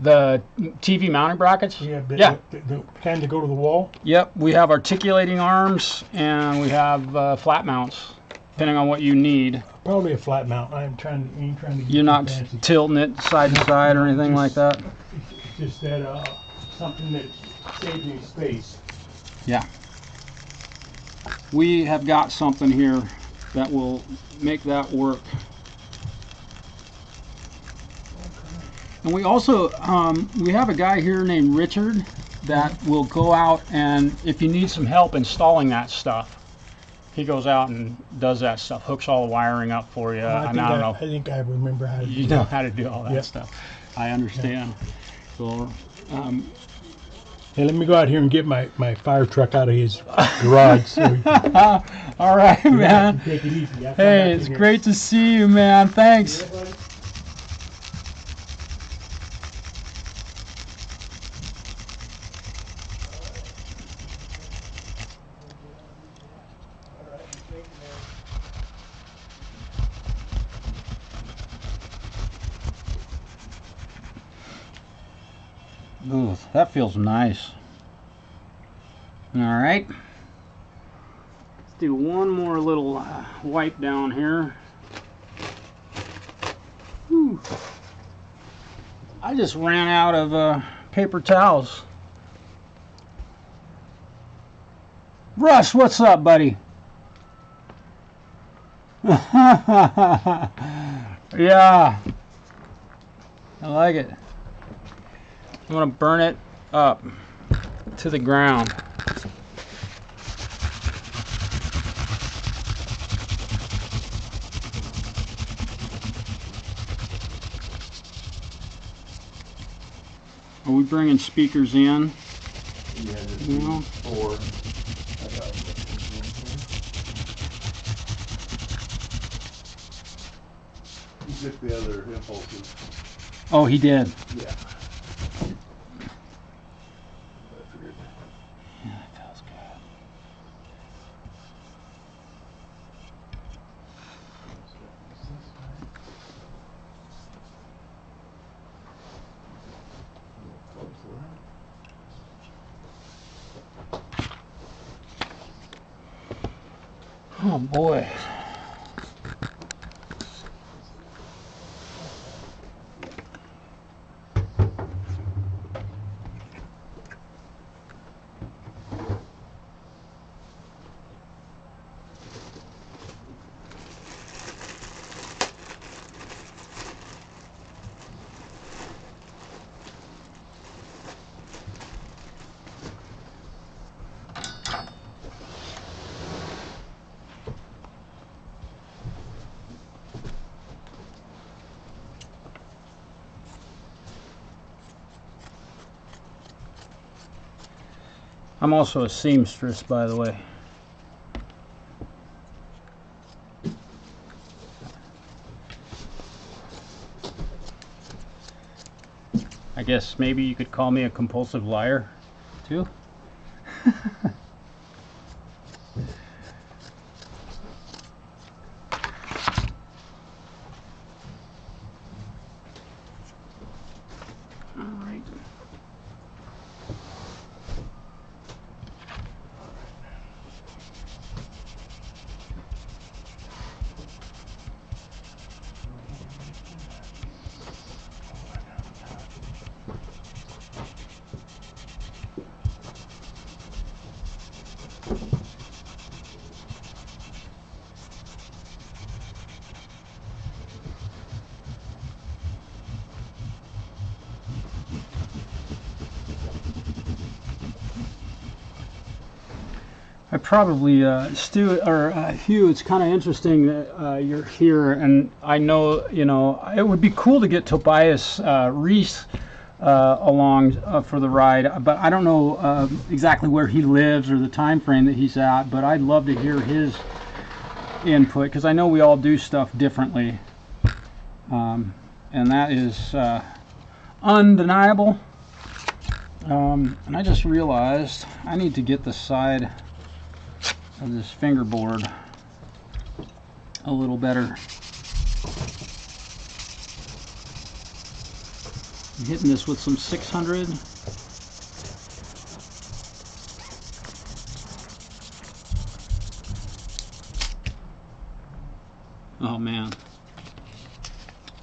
The TV mounting brackets? Yeah. Yeah. The kind that go to the wall? Yep, we have articulating arms and we have flat mounts, depending on what you need. Probably a flat mount. Ain't trying to get You're not fancy. tilting it side to side or anything like that? It's just that something that saves me space. Yeah. We have got something here that will make that work. And we also, we have a guy here named Richard that will go out, and if you need some help installing that stuff, he goes out and does that stuff, hooks all the wiring up for you. I don't know. I think I remember how to do You know how to do all that stuff. I understand. So, hey, let me go out here and get my fire truck out of his garage. So we can, all right, man. take it easy. Hey, it's great to see you, man. Thanks. Yeah, buddy. Ooh, that feels nice. All right. Let's do one more little wipe down here. Whew. I just ran out of paper towels. Russ, what's up, buddy? Yeah. I like it. I'm going to burn it up to the ground. Are we bringing speakers in? Yeah, just You know? 4. He took the other impulses. Oh, he did. Yeah. Yeah, that feels good. Oh boy. I'm also a seamstress, by the way. I guess maybe you could call me a compulsive liar, too. All right. I probably, Stu or Hugh, it's kind of interesting that you're here, and I know, you know, it would be cool to get Tobias Reese along for the ride, but I don't know exactly where he lives or the time frame that he's at, but I'd love to hear his input, because I know we all do stuff differently. and that is undeniable. And I just realized I need to get the side of this fingerboard a little better. I'm hitting this with some 600. Oh man,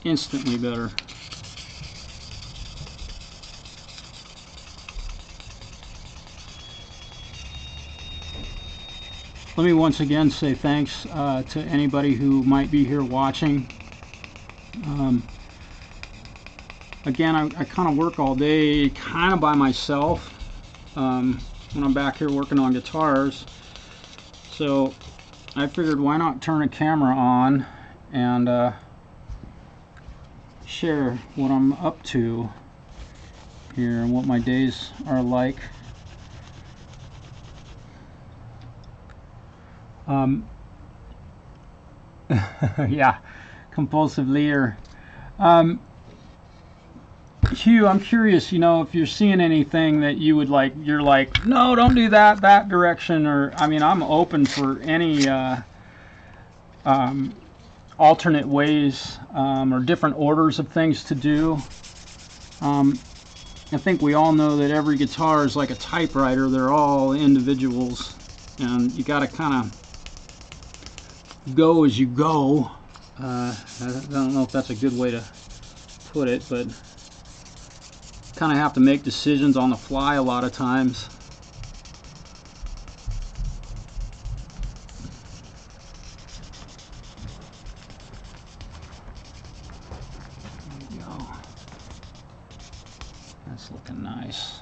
instantly better. Let me once again say thanks to anybody who might be here watching. Again, I kind of work all day kind of by myself when I'm back here working on guitars. So I figured why not turn a camera on and share what I'm up to here and what my days are like. Yeah, compulsive leader. Hugh, I'm curious, you know, if you're seeing anything that you would like, you're like, no, don't do that direction, or, I mean, I'm open for any alternate ways or different orders of things to do. I think we all know that every guitar is like a typewriter. They're all individuals, and you got to kind of go as you go. I don't know if that's a good way to put it, but kind of have to make decisions on the fly a lot of times. There we go. That's looking nice.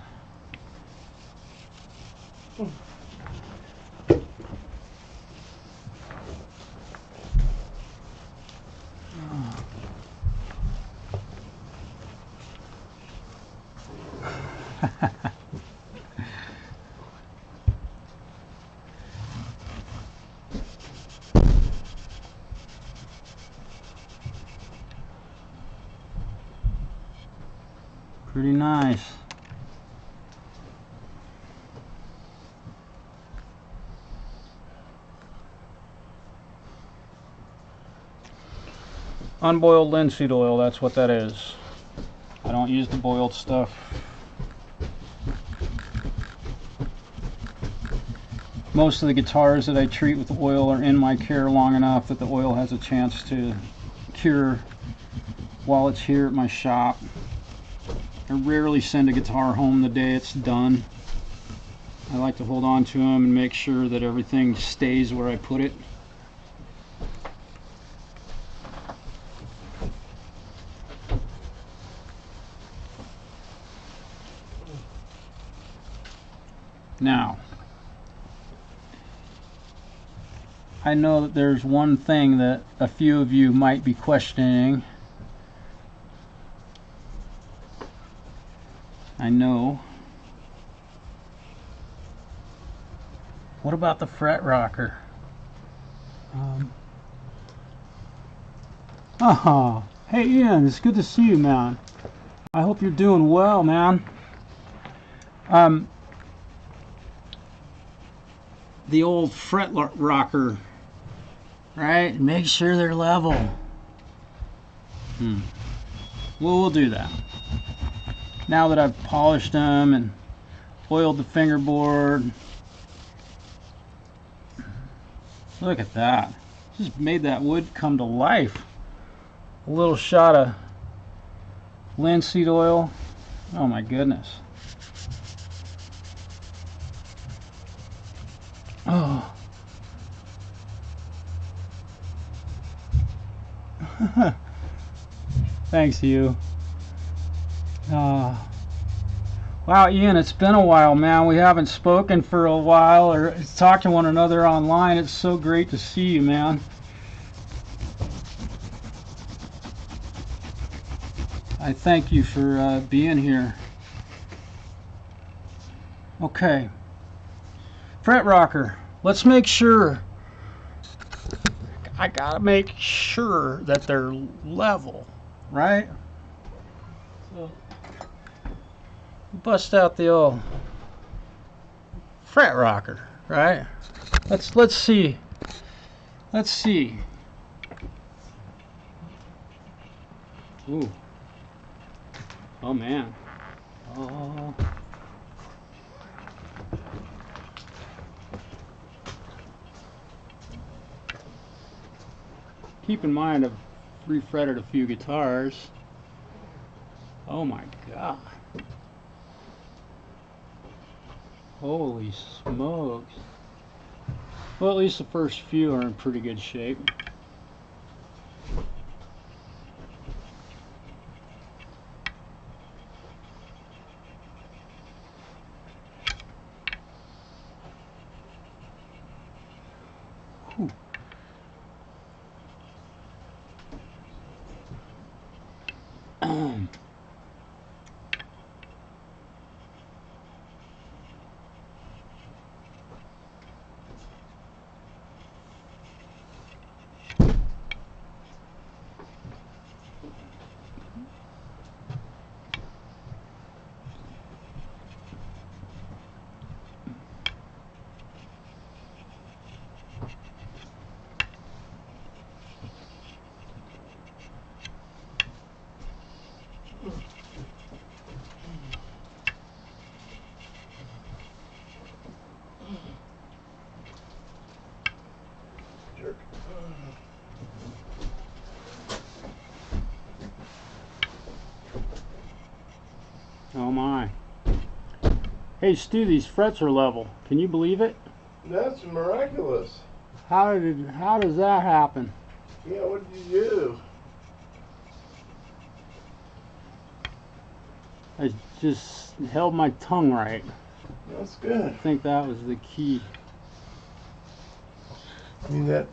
Pretty nice. Unboiled linseed oil, that's what that is. I don't use the boiled stuff. Most of the guitars that I treat with oil are in my care long enough that the oil has a chance to cure while it's here at my shop. I rarely send a guitar home the day it's done. I like to hold on to them and make sure that everything stays where I put it. Now, I know that there's one thing that a few of you might be questioning. I know. What about the fret rocker? Oh, hey Ian, it's good to see you, man. I hope you're doing well, man. The old fret rocker, right? Make sure they're level. Well, we'll do that. Now that I've polished them and oiled the fingerboard. Look at that. Just made that wood come to life. A little shot of linseed oil. Oh my goodness. Oh. Thanks, Hugh. Wow, Ian, it's been a while, man. We haven't spoken for a while or talked to one another online. It's so great to see you, man. I thank you for being here. Okay. Fret rocker. Let's make sure. I gotta make sure that they're level, right? So bust out the old fret rocker, right? Let's see. Let's see. Ooh. Oh man. Oh. Keep in mind I've refretted a few guitars. Oh my god. Holy smokes. Well, at least the first few are in pretty good shape. Whew. Jerk. Oh my. Hey Stu, these frets are level. Can you believe it? That's miraculous. How does that happen? Yeah, what did you do? I just held my tongue right. That's good. I think that was the key. I mean, that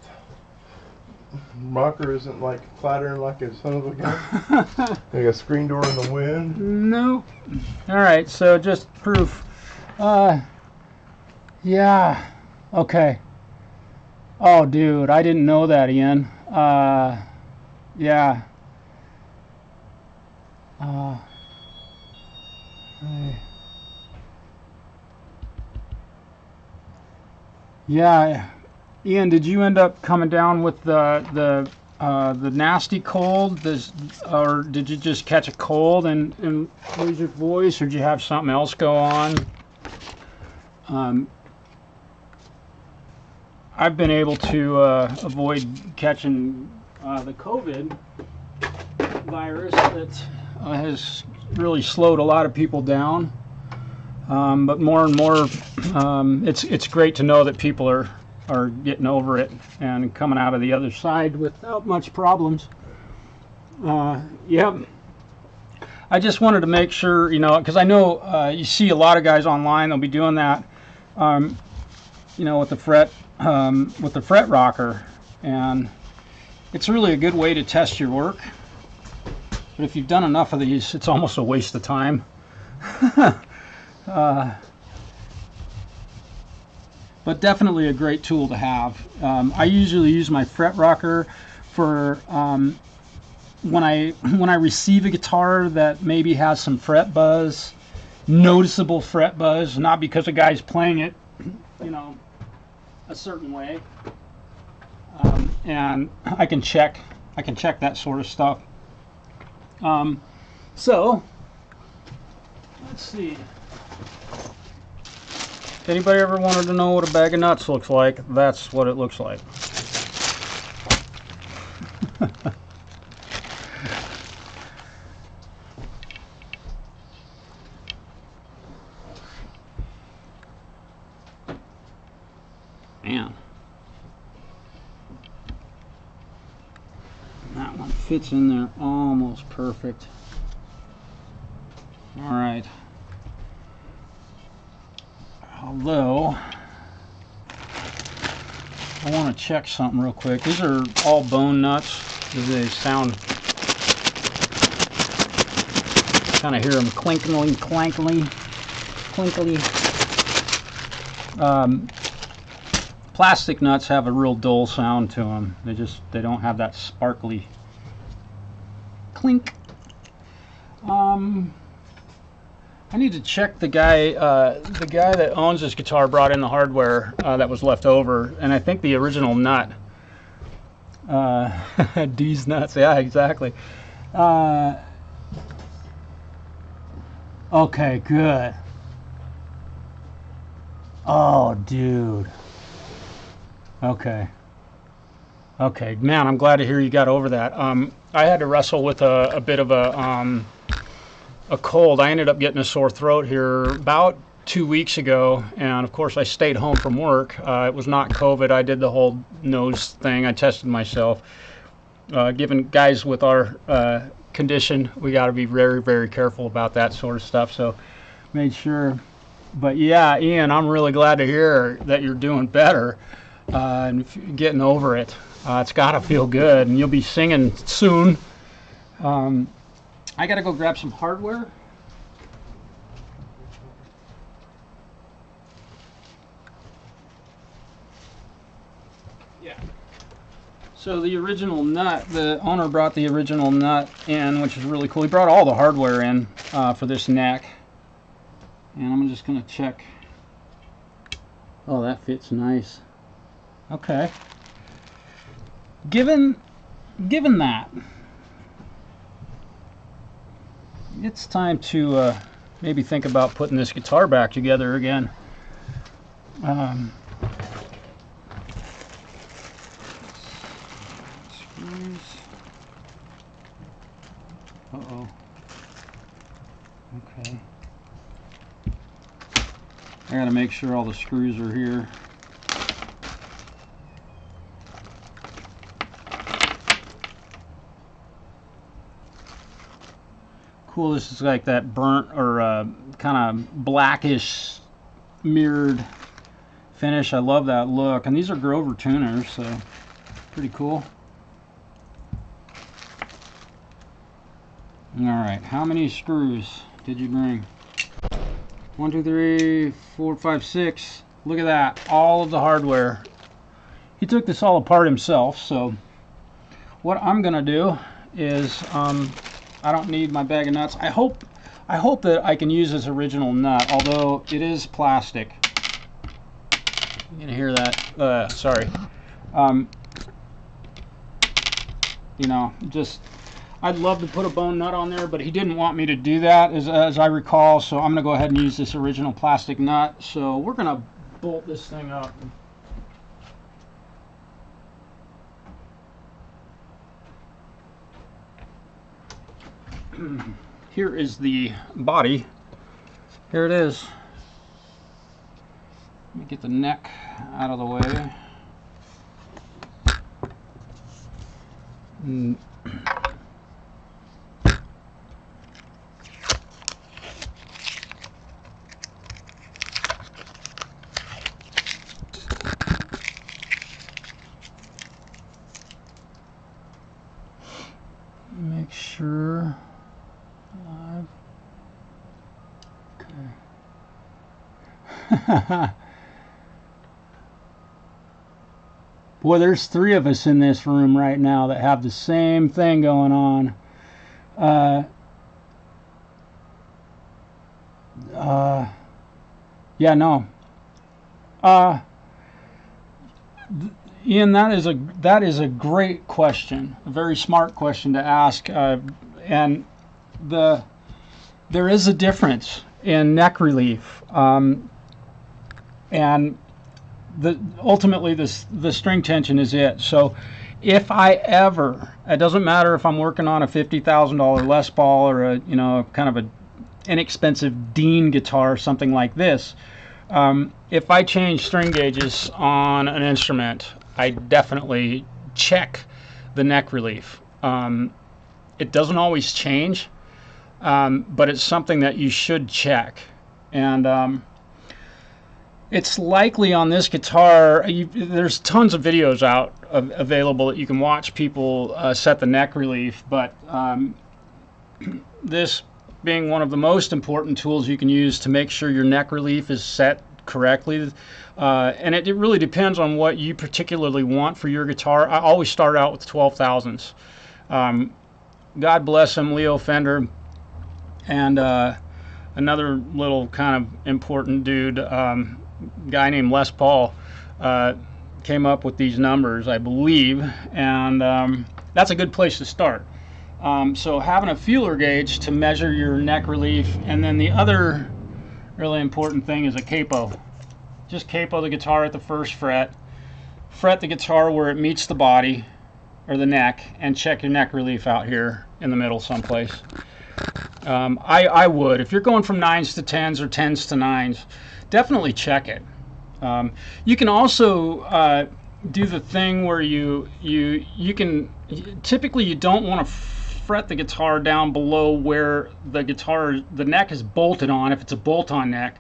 rocker isn't like clattering like a son of a gun. Like a screen door in the wind. Nope. Alright, so just proof. Yeah. Okay. Oh, dude, I didn't know that, Ian. Yeah. Yeah. Ian, did you end up coming down with the nasty cold, or did you just catch a cold and lose your voice, or did you have something else go on? I've been able to avoid catching the COVID virus that has really slowed a lot of people down. But more and more, it's great to know that people are getting over it and coming out of the other side without much problems. Yep. I just wanted to make sure, because I know you see a lot of guys online, they'll be doing that, with the fret rocker, and it's really a good way to test your work. But if you've done enough of these, it's almost a waste of time. But definitely a great tool to have. I usually use my fret rocker for when I receive a guitar that maybe has some fret buzz, noticeable fret buzz, not because a guy's playing it, a certain way, and I can check that sort of stuff. So let's see. If anybody ever wanted to know what a bag of nuts looks like, that's what it looks like. Man. That one fits in there almost perfect. All right. Although, I want to check something real quick. These are all bone nuts. They sound, kind of hear them clinkly, clankly, clinkly. Plastic nuts have a real dull sound to them. They don't have that sparkly clink. I need to check the guy that owns this guitar brought in the hardware that was left over, and I think the original nut. D's nuts, yeah, exactly. Okay, good. Oh, dude. Okay, man, I'm glad to hear you got over that. I had to wrestle with a bit of a cold. I ended up getting a sore throat here about 2 weeks ago, and of course I stayed home from work. It was not COVID. I did the whole nose thing. I tested myself. Given guys with our condition, we got to be very, very careful about that sort of stuff. So made sure. But yeah, Ian, I'm really glad to hear that you're doing better and getting over it. It's got to feel good, and you'll be singing soon. I gotta go grab some hardware. Yeah. So the original nut, the owner brought the original nut in, which is really cool. He brought all the hardware in for this neck. And I'm just gonna check. Oh, that fits nice. Okay. Given that, it's time to maybe think about putting this guitar back together again. Screws. Uh-oh. Okay. I gotta make sure all the screws are here. Cool, this is like that burnt or kind of blackish mirrored finish. I love that look. And these are Grover tuners, so pretty cool. Alright, how many screws did you bring? 1, 2, 3, 4, 5, 6. Look at that, all of the hardware. He took this all apart himself, so what I'm gonna do is I don't need my bag of nuts. I hope that I can use this original nut, although it is plastic. You can hear that. Sorry. You know, just I'd love to put a bone nut on there, but he didn't want me to do that, as I recall. So I'm gonna go ahead and use this original plastic nut. So we're gonna bolt this thing up. Here is the body. Here it is. Let me get the neck out of the way. Make sure. Okay. Boy, there's 3 of us in this room right now that have the same thing going on. Yeah, no. Ian, that is a great question, a very smart question to ask, and there is a difference in neck relief, and ultimately the string tension is it. So if I ever, it doesn't matter if I'm working on a $50,000 Les Paul or a kind of a inexpensive Dean guitar, something like this, if I change string gauges on an instrument, I definitely check the neck relief. It doesn't always change, but it's something that you should check. And it's likely on this guitar, there's tons of videos out available that you can watch people set the neck relief, but this being one of the most important tools you can use to make sure your neck relief is set correctly. And it really depends on what you particularly want for your guitar. I always start out with 12,000s. God bless him, Leo Fender, and another little kind of important dude, guy named Les Paul, came up with these numbers, I believe, and that's a good place to start. So having a feeler gauge to measure your neck relief, and then the other really important thing is a capo. Just capo the guitar at the first fret, fret the guitar where it meets the body or the neck, and check your neck relief out here in the middle someplace. I would, if you're going from 9s to 10s or 10s to 9s, definitely check it. You can also do the thing where you can, typically you don't want to fret the guitar down below where the neck is bolted on. If it's a bolt-on neck,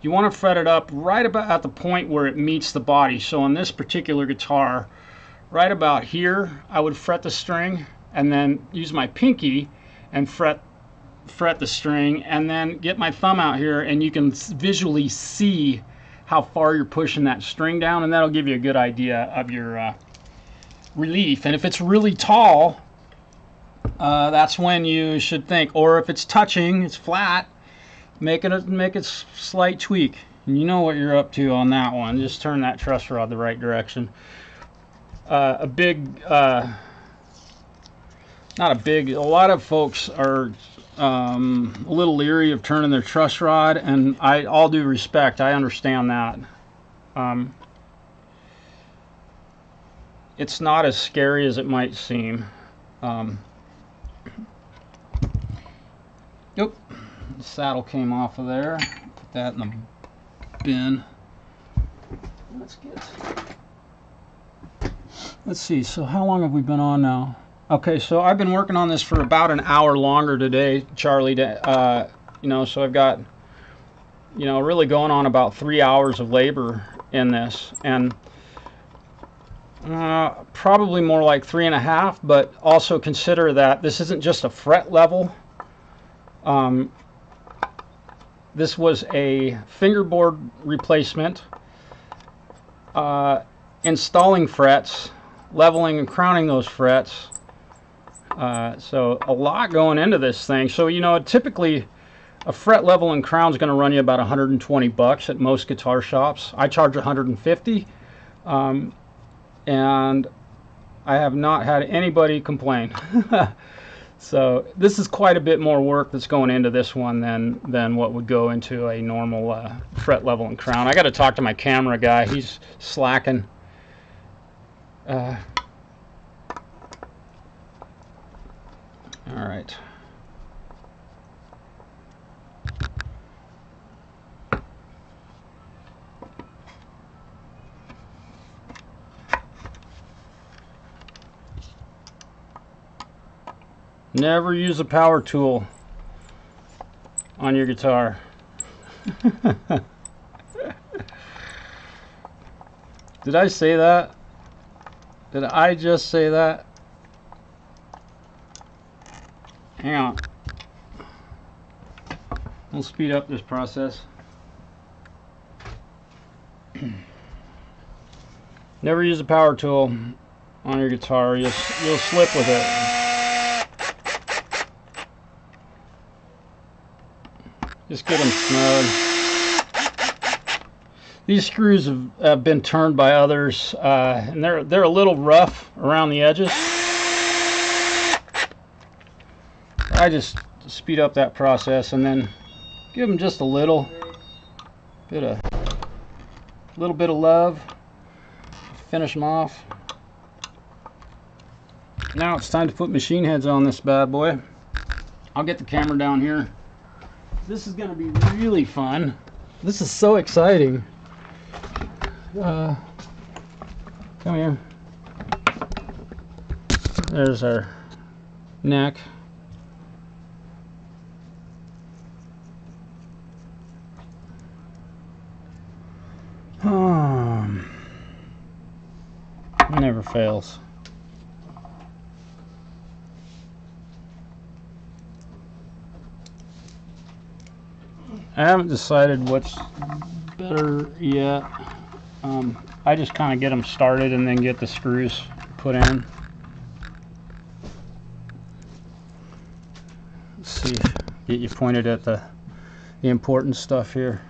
you want to fret it up right about at the point where it meets the body. So on this particular guitar, right about here, I would fret the string and then use my pinky and fret the string, and then get my thumb out here, and you can visually see how far you're pushing that string down, and that'll give you a good idea of your relief. And if it's really tall, that's when you should think, or if it's touching, it's flat, make it a slight tweak, and you know what you're up to on that one. Just turn that truss rod the right direction. A lot of folks are a little leery of turning their truss rod, and all due respect, I understand that. It's not as scary as it might seem. Nope, the saddle came off of there. Put that in the bin. Let's see, so how long have we been on now? Okay, so I've been working on this for about an hour longer today, Charlie. So I've got, really going on about 3 hours of labor in this, and probably more like 3.5, but also consider that this isn't just a fret level. This was a fingerboard replacement, installing frets, leveling and crowning those frets. So a lot going into this thing. So typically a fret level and crown is going to run you about 120 bucks at most guitar shops. I charge 150, and I have not had anybody complain. So this is quite a bit more work that's going into this one than what would go into a normal fret level and crown. I got to talk to my camera guy. He's slacking. All right. Never use a power tool on your guitar. Did I say that? Did I just say that? Hang on. We'll speed up this process. Never use a power tool on your guitar. You'll slip with it. Just get them snug. These screws have been turned by others, and they're a little rough around the edges. I just speed up that process and then give them just a little bit of love. Finish them off. Now it's time to put machine heads on this bad boy. I'll get the camera down here. This is going to be really fun. This is so exciting. Come here. There's our neck. Never fails. I haven't decided which better yet, I just kind of get them started and then get the screws put in. Let's see, get you pointed at the important stuff here.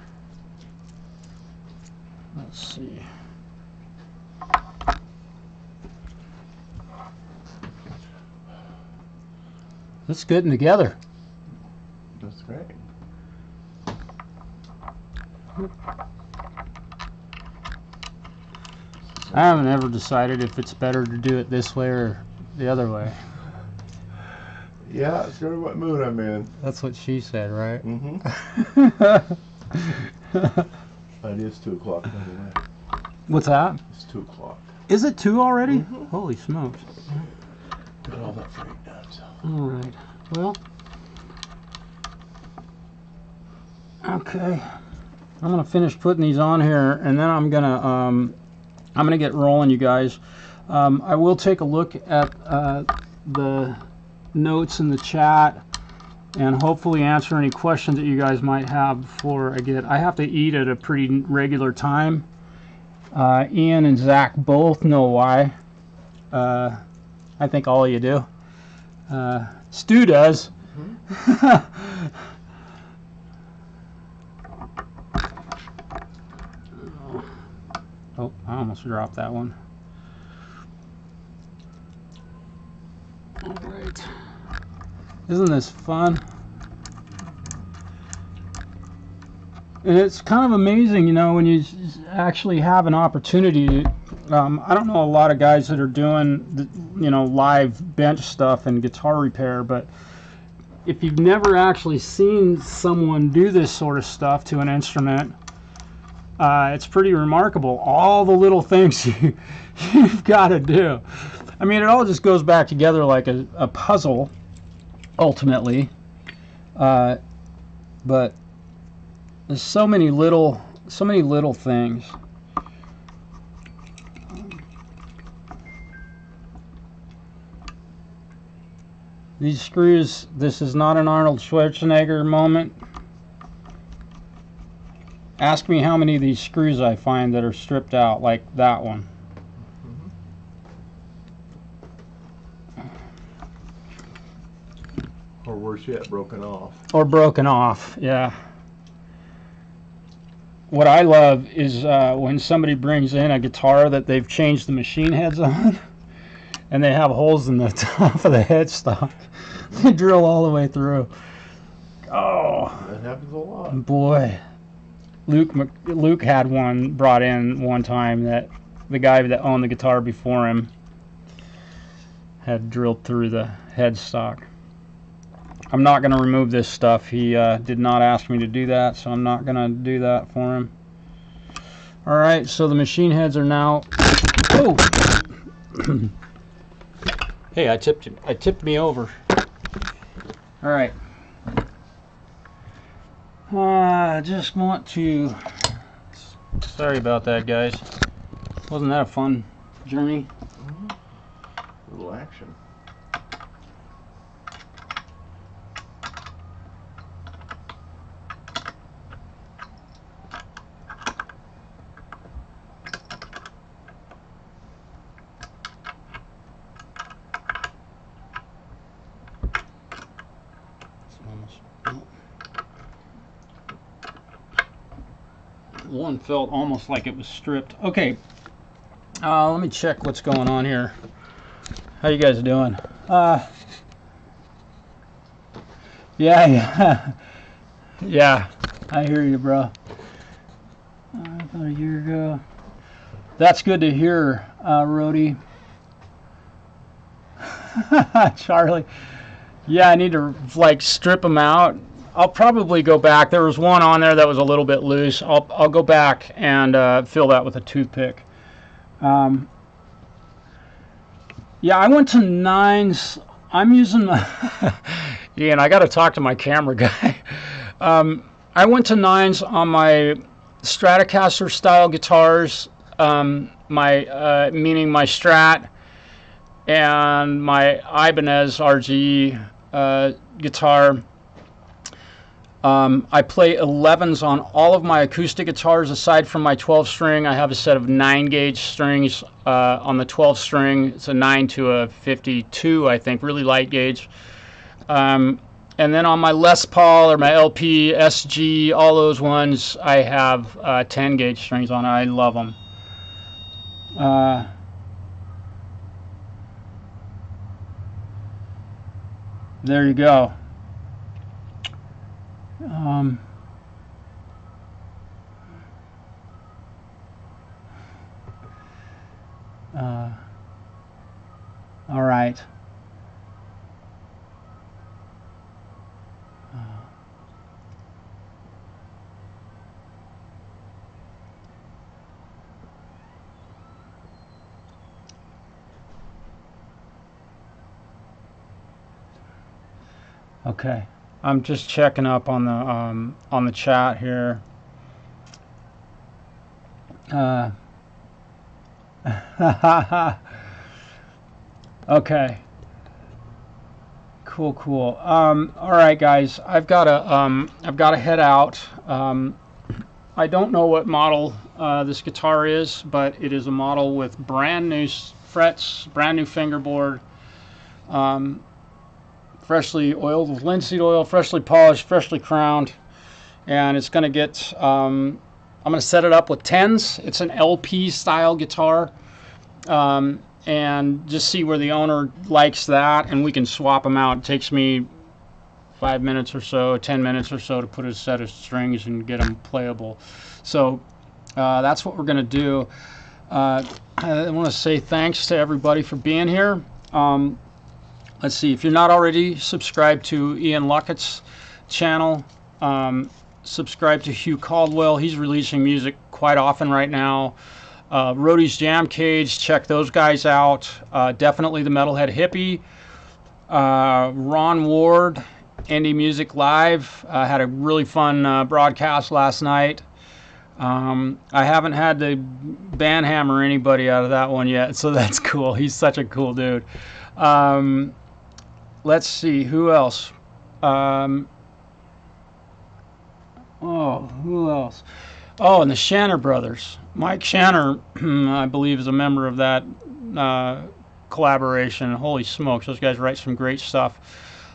Let's see. It's getting together. That's great. I haven't ever decided if it's better to do it this way or the other way. Yeah, it's sort of what mood I'm in. That's what she said, right? Mm-hmm. It is 2 o'clock, by the way. What's that? It's 2 o'clock. Is it 2 already? Mm-hmm. Holy smokes. Got all that freight done, so. All right. Well, okay. I'm gonna finish putting these on here, and then I'm gonna get rolling, you guys. I will take a look at the notes in the chat and hopefully answer any questions that you guys might have before I get. I have to eat at a pretty regular time. Ian and Zach both know why. I think all of you do. Stu does. Mm-hmm. Oh, I almost dropped that one. All right. Isn't this fun? And it's kind of amazing, you know, when you actually have an opportunity. I don't know a lot of guys that are doing, you know, live bench stuff and guitar repair, but if you've never actually seen someone do this sort of stuff to an instrument, it's pretty remarkable. All the little things you've got to do. I mean, it all just goes back together like a puzzle, ultimately. But there's so many little things. These screws, this is not an Arnold Schwarzenegger moment. Ask me how many of these screws I find that are stripped out, like that one. Or worse yet, broken off. Or broken off, yeah. What I love is when somebody brings in a guitar that they've changed the machine heads on, and they have holes in the top of the headstock. They drill all the way through. Oh, that happens a lot. Boy. Luke had one brought in one time that the guy that owned the guitar before him had drilled through the headstock. I'm not going to remove this stuff. He did not ask me to do that, so I'm not going to do that for him. All right, so the machine heads are now. Oh, hey, I tipped me over. All right. I just want to. Sorry about that, guys. Wasn't that a fun journey? A little action. One felt almost like it was stripped. Okay, let me check what's going on here. How you guys doing? Yeah, I hear you, bro. About a year ago. That's good to hear, Rhodey. Charlie. Yeah, I need to like strip them out. I'll probably go back. There was one on there that was a little bit loose. I'll go back and fill that with a toothpick. Yeah, I went to Nines. I'm using my Ian, I got to talk to my camera guy. I went to Nines on my Stratocaster style guitars, meaning my Strat and my Ibanez RGE guitar. I play 11s on all of my acoustic guitars aside from my 12 string. I have a set of 9 gauge strings on the 12 string. It's a 9 to a 52, I think, really light gauge. And then on my Les Paul or my LP, SG, all those ones, I have 10 gauge strings on it. I love them. There you go. All right. Okay, I'm just checking up on the chat here. Okay. Cool. All right, guys. I've got to head out. I don't know what model this guitar is, but it is a model with brand new frets, brand new fingerboard, freshly oiled with linseed oil, freshly polished, freshly crowned, and it's going to get. I'm going to set it up with 10s. It's an LP style guitar. And just see where the owner likes that, and we can swap them out. It takes me 5 minutes or so, 10 minutes or so to put a set of strings and get them playable. So that's what we're going to do. I want to say thanks to everybody for being here. Let's see, if you're not already subscribed to Ian Luckett's channel, subscribe to Hugh Caldwell. He's releasing music quite often right now. Roadie's Jam Cage, check those guys out. Definitely the Metalhead Hippie. Ron Ward, Indie Music Live. Had a really fun broadcast last night. I haven't had to banhammer anybody out of that one yet, so that's cool. He's such a cool dude. Let's see, who else? Who else? Oh, and the Shanner brothers. Mike Shanner, I believe, is a member of that collaboration. Holy smokes, those guys write some great stuff.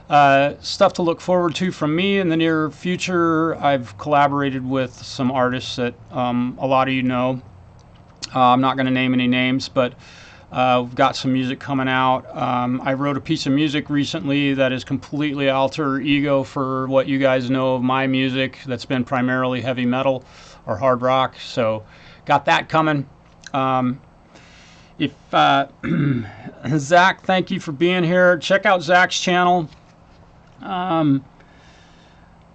Stuff to look forward to from me in the near future. I've collaborated with some artists that a lot of you know. I'm not going to name any names, but we've got some music coming out. I wrote a piece of music recently that is completely alter ego for what you guys know of my music that's been primarily heavy metal or hard rock, so got that coming. Zach, thank you for being here. Check out Zach's channel.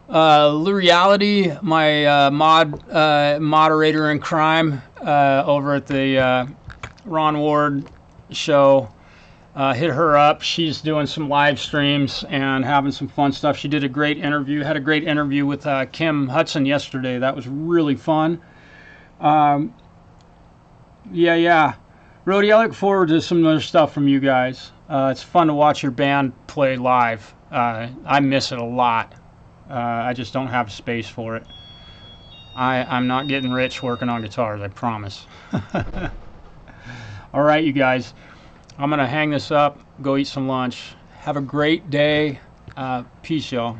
Luriality, my moderator in crime over at the Ron Ward show. Hit her up. She's doing some live streams and having some fun stuff. She did a great interview. Had a great interview with Kim Hudson yesterday. That was really fun. Yeah. Rody, I look forward to some other stuff from you guys. It's fun to watch your band play live. I miss it a lot. I just don't have space for it. I'm not getting rich working on guitars, I promise. All right, you guys. I'm going to hang this up, go eat some lunch. Have a great day. Peace, y'all.